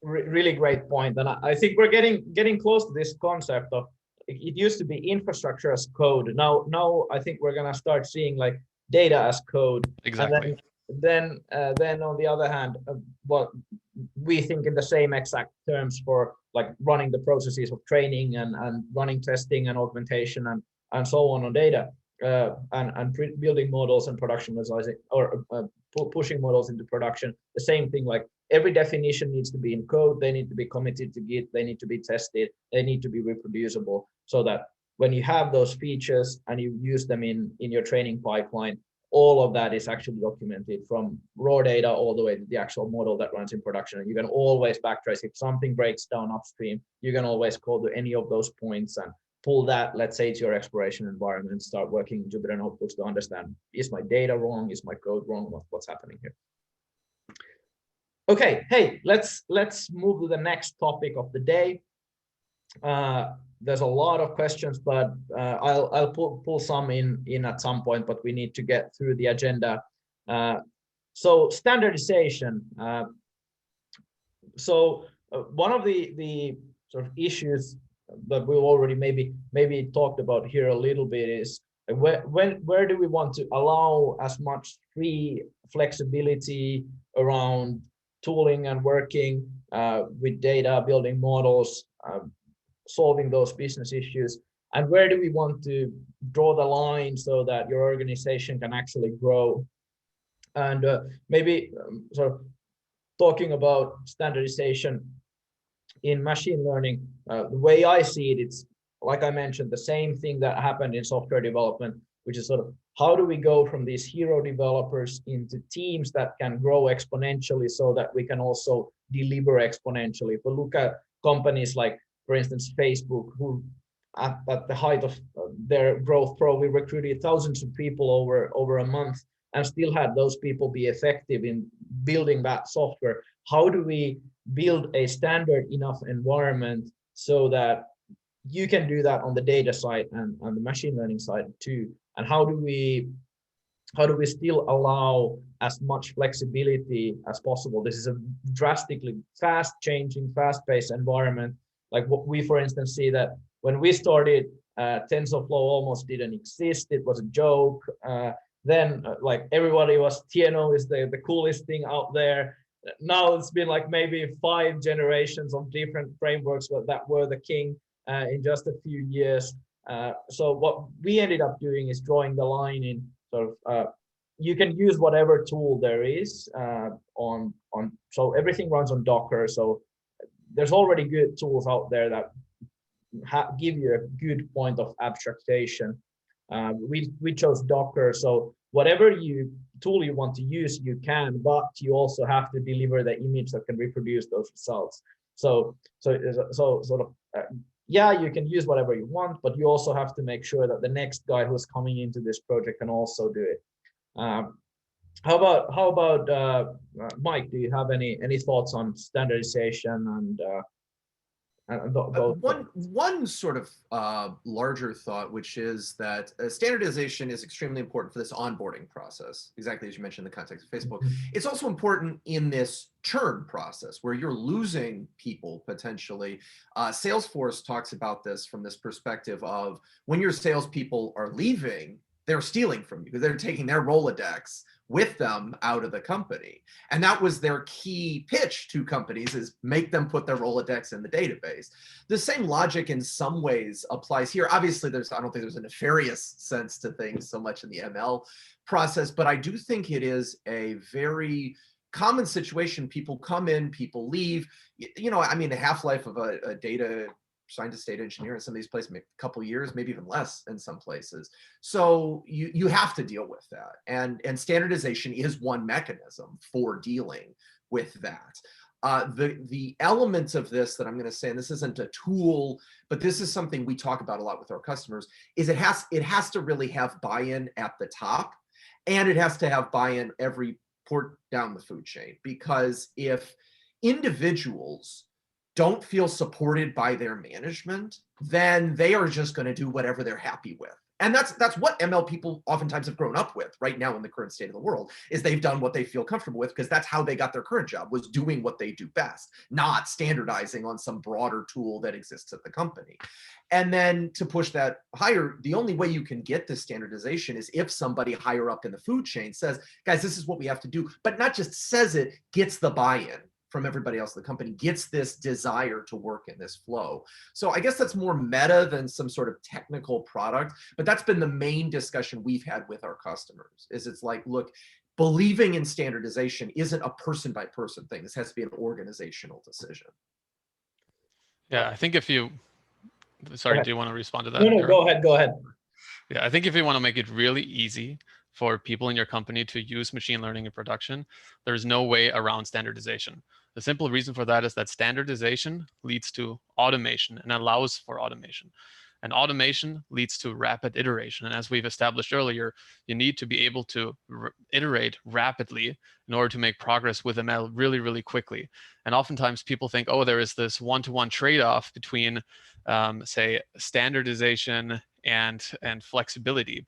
Really great point, and I think we're getting close to this concept of, it used to be infrastructure as code. Now I think we're gonna start seeing like data as code. Exactly. And then on the other hand, we think in the same exact terms for like running the processes of training and running testing and augmentation and so on data, and building models and productionizing or pushing models into production. The same thing, like every definition needs to be in code, they need to be committed to Git, they need to be tested, they need to be reproducible, so that when you have those features and you use them in your training pipeline, all of that is actually documented from raw data all the way to the actual model that runs in production. And you can always backtrace. If something breaks down upstream, you can always call to any of those points and pull that, let's say, to your exploration environment and start working in Jupyter Notebooks to understand, is my data wrong? Is my code wrong? What's happening here? Okay, hey, let's move to the next topic of the day. There's a lot of questions, but I'll pull some in at some point, but we need to get through the agenda. So standardization. One of the sort of issues that we already maybe talked about here a little bit is where do we want to allow as much free flexibility around tooling and working with data, building models, solving those business issues, and where do we want to draw the line so that your organization can actually grow? And maybe sort of talking about standardization in machine learning, the way I see it, it's like I mentioned, the same thing that happened in software development, which is sort of how do we go from these hero developers into teams that can grow exponentially so that we can also deliver exponentially. If we look at companies like, for instance, Facebook, who at the height of their growth probably recruited thousands of people over a month and still had those people be effective in building that software. How do we build a standard enough environment so that you can do that on the data side and on the machine learning side too? And how do we still allow as much flexibility as possible? This is a drastically fast changing, fast-paced environment. Like what we, for instance, see that when we started, TensorFlow almost didn't exist. It was a joke. Then like everybody was, TNO is the coolest thing out there. Now it's been like maybe 5 generations of different frameworks that were the king in just a few years. So what we ended up doing is drawing the line in sort of, you can use whatever tool there is so everything runs on Docker. So there's already good tools out there that give you a good point of abstraction. We chose Docker, so whatever tool you want to use, you can, but you also have to deliver the image that can reproduce those results. So sort of, yeah, you can use whatever you want, but you also have to make sure that the next guy who's coming into this project can also do it. How about Mike? Do you have any thoughts on standardization and one sort of larger thought, which is that standardization is extremely important for this onboarding process, exactly as you mentioned in the context of Facebook. It's also important in this churn process where you're losing people potentially. Salesforce talks about this from this perspective of when your salespeople are leaving, they're stealing from you because they're taking their Rolodex with them out of the company. And that was their key pitch to companies, is make them put their Rolodex in the database. The same logic in some ways applies here. Obviously, I don't think there's a nefarious sense to things so much in the ML process, but I do think it is a very common situation. People come in, people leave. You know, I mean, the half-life of a data scientist, data engineer in some of these places, maybe a couple of years, maybe even less in some places. So you have to deal with that. And standardization is one mechanism for dealing with that. The elements of this that I'm going to say, and this isn't a tool, but this is something we talk about a lot with our customers, is it has to really have buy-in at the top, and it has to have buy-in every port down the food chain. Because if individuals don't feel supported by their management, then they are just going to do whatever they're happy with. And that's what ML people oftentimes have grown up with right now in the current state of the world, is they've done what they feel comfortable with because that's how they got their current job, was doing what they do best, not standardizing on some broader tool that exists at the company. And then to push that higher, the only way you can get this standardization is if somebody higher up in the food chain says, guys, this is what we have to do, but not just says it, gets the buy-in. from everybody else in the company gets this desire to work in this flow. So I guess that's more meta than some sort of technical product, but that's been the main discussion we've had with our customers, is it's like, look, believing in standardization isn't a person by person thing. This has to be an organizational decision. Yeah, I think if you, sorry, do you want to respond to that? No, Eero? go ahead. Yeah, I think if you want to make it really easy for people in your company to use machine learning in production, there's no way around standardization. The simple reason for that is that standardization leads to automation and allows for automation. And automation leads to rapid iteration. And as we've established earlier, you need to be able to iterate rapidly in order to make progress with ML really, really quickly. And oftentimes people think, oh, there is this one-to-one trade-off between, say, standardization and flexibility,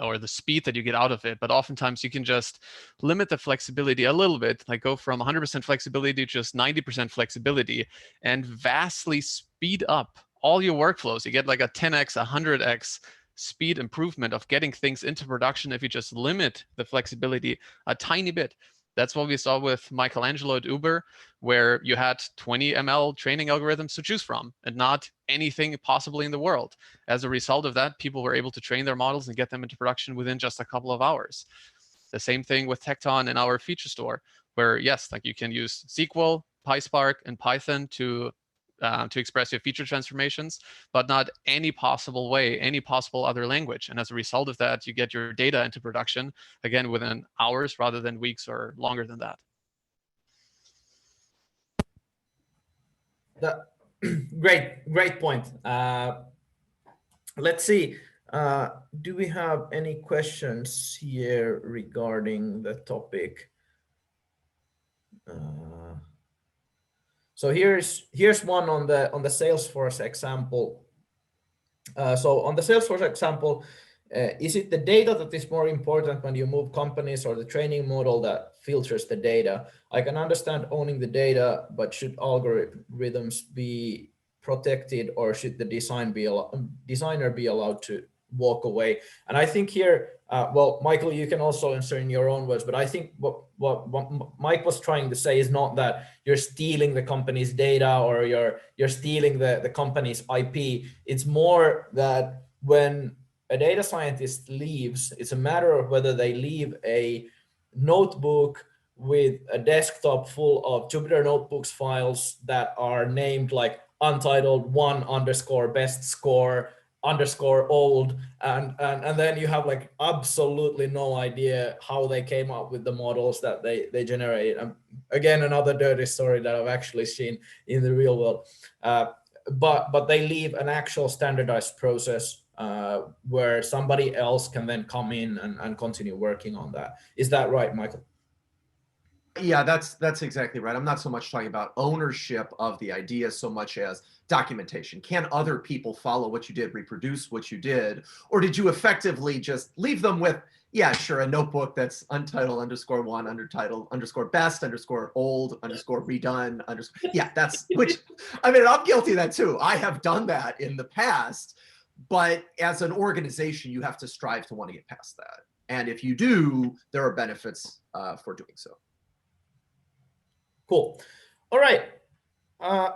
or the speed that you get out of it. But oftentimes you can just limit the flexibility a little bit, like go from 100% flexibility to just 90% flexibility, and vastly speed up all your workflows. You get like a 10x, 100x speed improvement of getting things into production if you just limit the flexibility a tiny bit. That's what we saw with Michelangelo at Uber, where you had 20 ML training algorithms to choose from and not anything possibly in the world. As a result of that, people were able to train their models and get them into production within just a couple of hours. The same thing with Tecton in our feature store, where yes, like you can use SQL, PySpark, and Python to express your feature transformations, but not any possible way, any possible other language. And as a result of that, you get your data into production, again, within hours rather than weeks or longer than that. Great point. Let's see. Do we have any questions here regarding the topic? So here's one on the Salesforce example. So on the Salesforce example, is it the data that is more important when you move companies, or the training model that filters the data? I can understand owning the data, but should algorithms be protected, or should the designer be allowed to walk away? And I think here, well, Michael, you can also answer in your own words, but I think what Mike was trying to say is not that you're stealing the company's data or you're stealing the company's IP. It's more that when a data scientist leaves, it's a matter of whether they leave a notebook with a desktop full of Jupyter Notebooks files that are named like Untitled 1_best score _old, and then you have like absolutely no idea how they came up with the models that they generate. Again, another dirty story that I've actually seen in the real world. But they leave an actual standardized process where somebody else can then come in and continue working on that. Is that right, Michael? Yeah, that's exactly right. I'm not so much talking about ownership of the idea so much as documentation. Can other people follow what you did, reproduce what you did? Or did you effectively just leave them with, yeah, sure, a notebook that's untitled _1, untitled _best _old _redone yeah, that's, which, I mean, I'm guilty of that too. I have done that in the past, but as an organization, you have to strive to want to get past that. And if you do, there are benefits for doing so. Cool. All right. I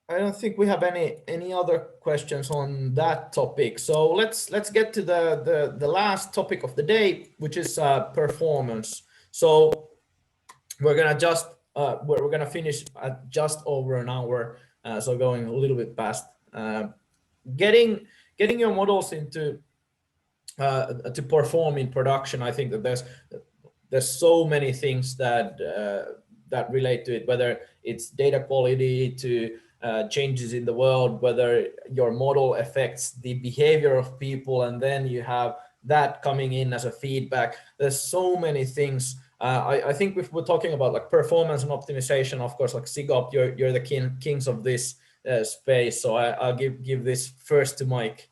don't think we have any other questions on that topic. So let's get to the last topic of the day, which is performance. So we're gonna finish at just over an hour. So going a little bit past. Getting your models into to perform in production. I think that there's so many things that relate to it, whether it's data quality to changes in the world, whether your model affects the behavior of people, and then you have that coming in as a feedback. There's so many things. I think if we're talking about like performance and optimization, of course, like SigOpt, you're the kings of this space. So I'll give this first to Mike.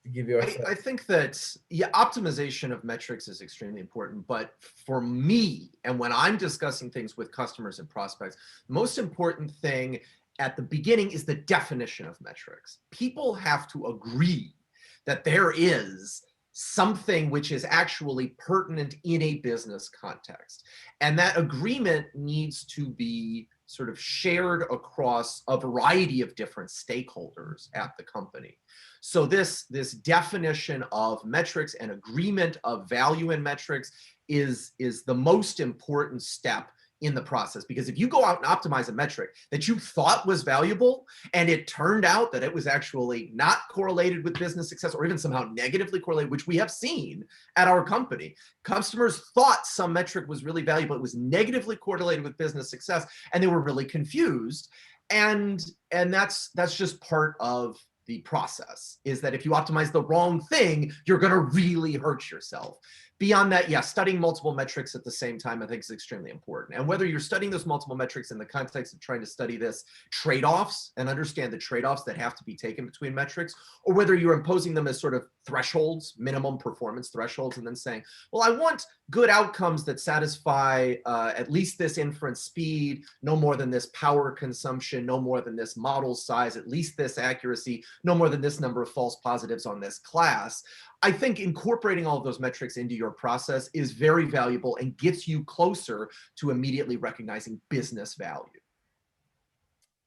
I think that, yeah, optimization of metrics is extremely important, but for me, and when I'm discussing things with customers and prospects, the most important thing at the beginning is the definition of metrics. People have to agree that there is something which is actually pertinent in a business context. And that agreement needs to be sort of shared across a variety of different stakeholders at the company. So this definition of metrics and agreement of value in metrics is the most important step in the process. Because if you go out and optimize a metric that you thought was valuable, and it turned out that it was actually not correlated with business success, or even somehow negatively correlated, which we have seen at our company. Customers thought some metric was really valuable, it was negatively correlated with business success, and they were really confused. And that's just part of the process, is that if you optimize the wrong thing, you're going to really hurt yourself. Beyond that, yeah, studying multiple metrics at the same time, I think, is extremely important. And whether you're studying those multiple metrics in the context of trying to study this trade-offs and understand the trade-offs that have to be taken between metrics, or whether you're imposing them as sort of thresholds, minimum performance thresholds, and then saying, well, I want good outcomes that satisfy at least this inference speed, no more than this power consumption, no more than this model size, at least this accuracy, no more than this number of false positives on this class. I think incorporating all of those metrics into your process is very valuable and gets you closer to immediately recognizing business value.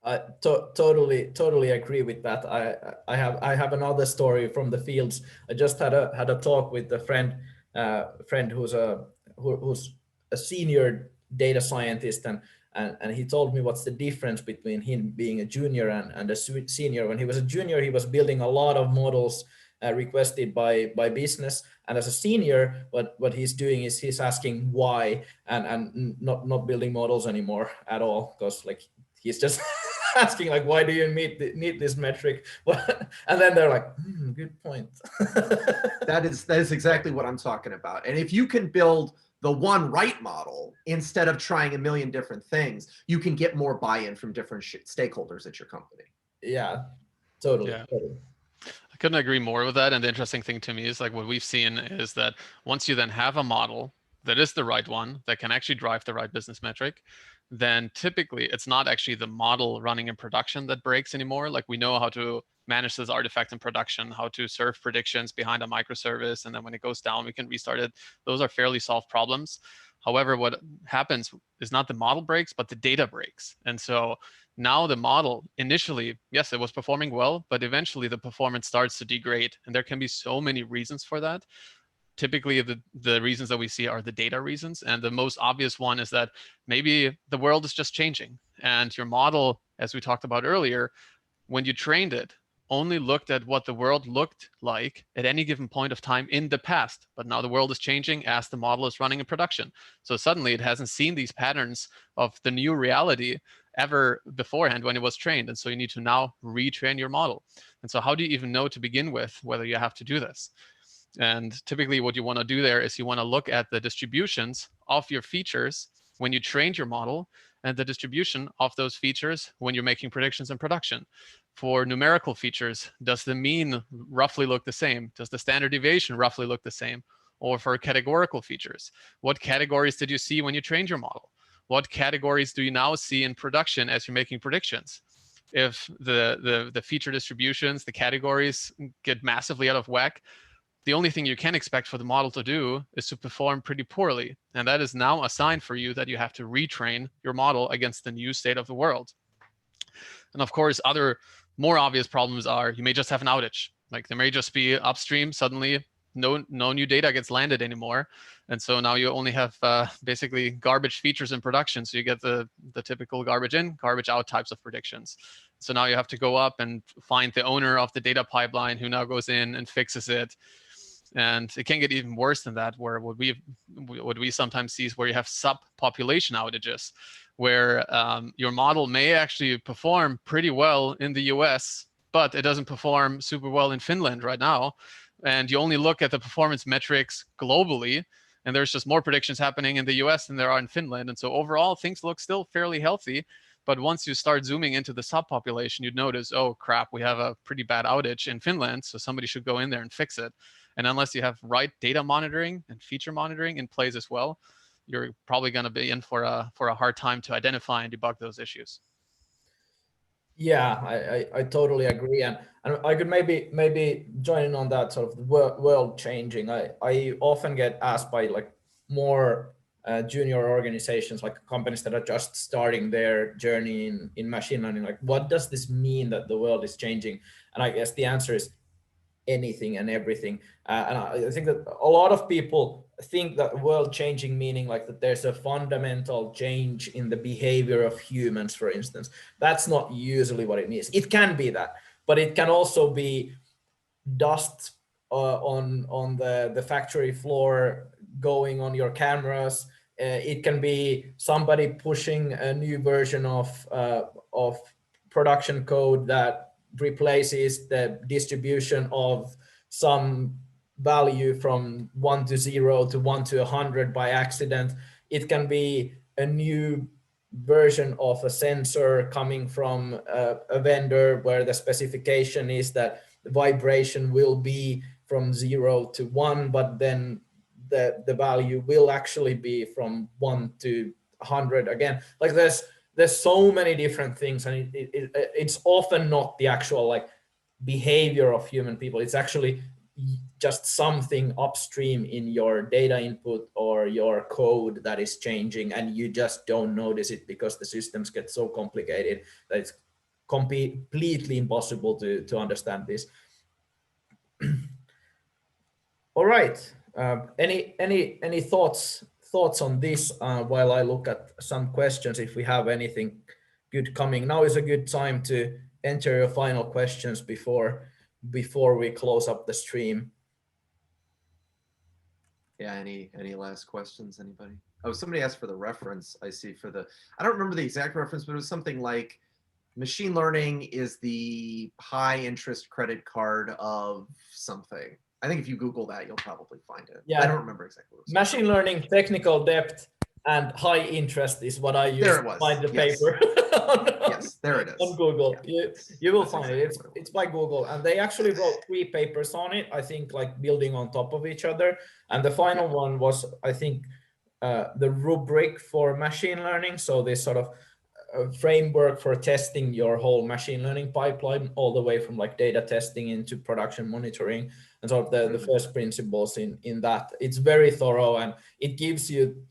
I totally agree with that. I have another story from the fields. I just had a talk with a friend who's a senior data scientist, and he told me what's the difference between him being a junior and a senior. When he was a junior, he was building a lot of models requested by business, and as a senior, what he's doing is he's asking why, and not building models anymore at all, because like he's just asking like, why do you need this metric? And then they're like, good point. That is exactly what I'm talking about. And if you can build the one right model instead of trying a million different things, you can get more buy-in from different stakeholders at your company. Yeah, totally. Yeah. I couldn't agree more with that. And the interesting thing to me is like what we've seen is that once you then have a model that is the right one, that can actually drive the right business metric, then typically it's not actually the model running in production that breaks anymore. Like we know how to manage this artifact in production, how to serve predictions behind a microservice, and then when it goes down, we can restart it. Those are fairly solved problems. However, what happens is not the model breaks, but the data breaks. And so now the model initially, yes, it was performing well, but eventually the performance starts to degrade. And there can be so many reasons for that. Typically, the reasons that we see are the data reasons. And the most obvious one is that maybe the world is just changing. And your model, as we talked about earlier, when you trained it, only looked at what the world looked like at any given point of time in the past. But now the world is changing as the model is running in production. So suddenly it hasn't seen these patterns of the new reality ever beforehand when it was trained. And so you need to now retrain your model. And so how do you even know to begin with whether you have to do this? And typically what you want to do there is you want to look at the distributions of your features when you trained your model and the distribution of those features when you're making predictions in production. For numerical features, does the mean roughly look the same? Does the standard deviation roughly look the same? Or for categorical features, what categories did you see when you trained your model? What categories do you now see in production as you're making predictions? If the feature distributions, the categories get massively out of whack, the only thing you can expect for the model to do is to perform pretty poorly. And that is now a sign for you that you have to retrain your model against the new state of the world. And of course, other more obvious problems are you may just have an outage. Like there may just be upstream, suddenly no new data gets landed anymore. And so now you only have basically garbage features in production. So you get the typical garbage in, garbage out types of predictions. So now you have to go up and find the owner of the data pipeline who now goes in and fixes it. And it can get even worse than that, where what we sometimes see is where you have subpopulation outages, where your model may actually perform pretty well in the US, but it doesn't perform super well in Finland right now. And you only look at the performance metrics globally, and there's just more predictions happening in the US than there are in Finland. And so overall, things look still fairly healthy. But once you start zooming into the subpopulation, you'd notice, oh crap, we have a pretty bad outage in Finland, so somebody should go in there and fix it. And unless you have right data monitoring and feature monitoring in place as well, you're probably going to be in for a hard time to identify and debug those issues. Yeah, I totally agree. And And I could maybe join in on that sort of world changing. I often get asked by like more junior organizations, like companies that are just starting their journey in machine learning, like, what does this mean that the world is changing? And I guess the answer is anything and everything. And I think that a lot of people think that world changing meaning like that there's a fundamental change in the behavior of humans, for instance. That's not usually what it means. It can be that, but it can also be dust on the factory floor going on your cameras. It can be somebody pushing a new version of production code that replaces the distribution of some value from 1 to 0 to 1 to 100 by accident. It can be a new version of a sensor coming from a vendor where the specification is that the vibration will be from 0 to 1, but then the value will actually be from 1 to 100 again. Like there's so many different things, and it's often not the actual like behavior of human people. It's actually just something upstream in your data input or your code that is changing, and you just don't notice it because the systems get so complicated that it's completely impossible to understand this. All right. Any thoughts on this while I look at some questions, if we have anything good coming? Now is a good time to enter your final questions before we close up the stream. Yeah, any last questions, anybody? Oh, somebody asked for the reference. I see for the, I don't remember the exact reference, but it was something like machine learning is the high interest credit card of something. I think if you Google that, you'll probably find it. Yeah, I don't remember exactly what it was. Machine learning, technical depth, and high interest is what I use to find the paper. Yes, there it is. On Google. Yeah. You will find it. It's by Google. And they actually wrote 3 papers on it, I think, like building on top of each other. And the final one was, I think, the rubric for machine learning. So this sort of framework for testing your whole machine learning pipeline, all the way from like data testing into production monitoring, and sort of the first principles in that. It's very thorough, and it gives you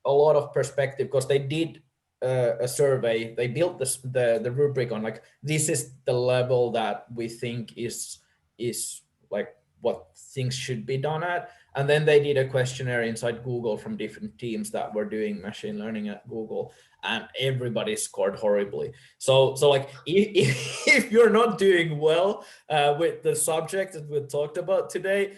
a lot of perspective, because they did a survey. They built the rubric on like, this is the level that we think is like what things should be done at. And then they did a questionnaire inside Google from different teams that were doing machine learning at Google, and everybody scored horribly. So like if you're not doing well with the subject that we talked about today,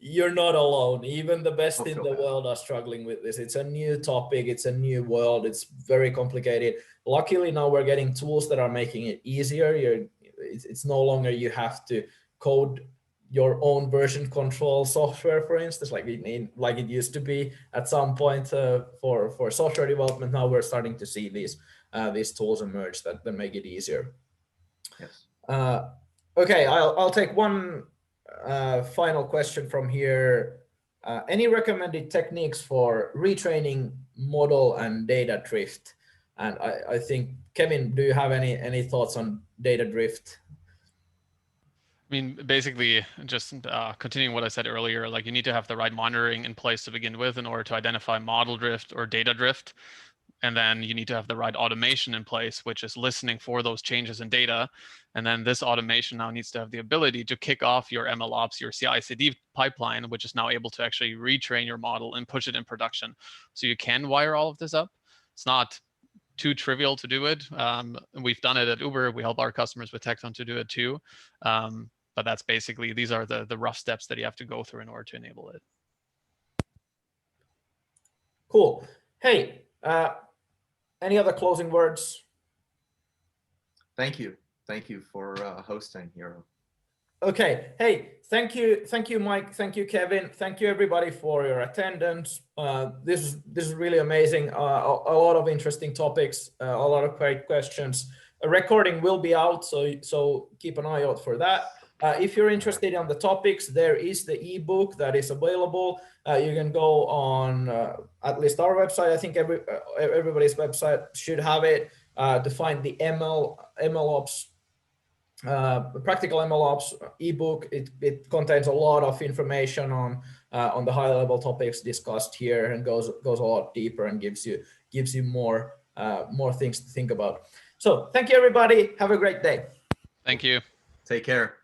you're not alone. Even the best in the world are struggling with this. It's a new topic. It's a new world. It's very complicated. Luckily, now we're getting tools that are making it easier. It's no longer you have to code your own version control software, for instance, like it used to be at some point for software development. Now we're starting to see these tools emerge that make it easier. Yes. Okay, I'll take one final question from here. Any recommended techniques for retraining model and data drift? And I think, Kevin, do you have any thoughts on data drift? I mean, basically, just continuing what I said earlier, like you need to have the right monitoring in place to begin with in order to identify model drift or data drift. And then you need to have the right automation in place, which is listening for those changes in data. And then this automation now needs to have the ability to kick off your MLOps, your CI/CD pipeline, which is now able to actually retrain your model and push it in production. So you can wire all of this up. It's not too trivial to do it. We've done it at Uber. We help our customers with Tecton to do it too. But that's basically, these are the rough steps that you have to go through in order to enable it. Cool. Hey, any other closing words? Thank you. Thank you for hosting, Eero. Okay. Hey, thank you, Mike. Thank you, Kevin. Thank you, everybody, for your attendance. This is really amazing. A lot of interesting topics, a lot of great questions. A recording will be out, so keep an eye out for that. If you're interested in the topics, there is the ebook that is available. You can go on at least our website. I think everybody's website should have it to find the MLOps Practical MLOps ebook. It contains a lot of information on the high level topics discussed here, and goes a lot deeper and gives you more things to think about. So thank you, everybody. Have a great day. Thank you. Take care.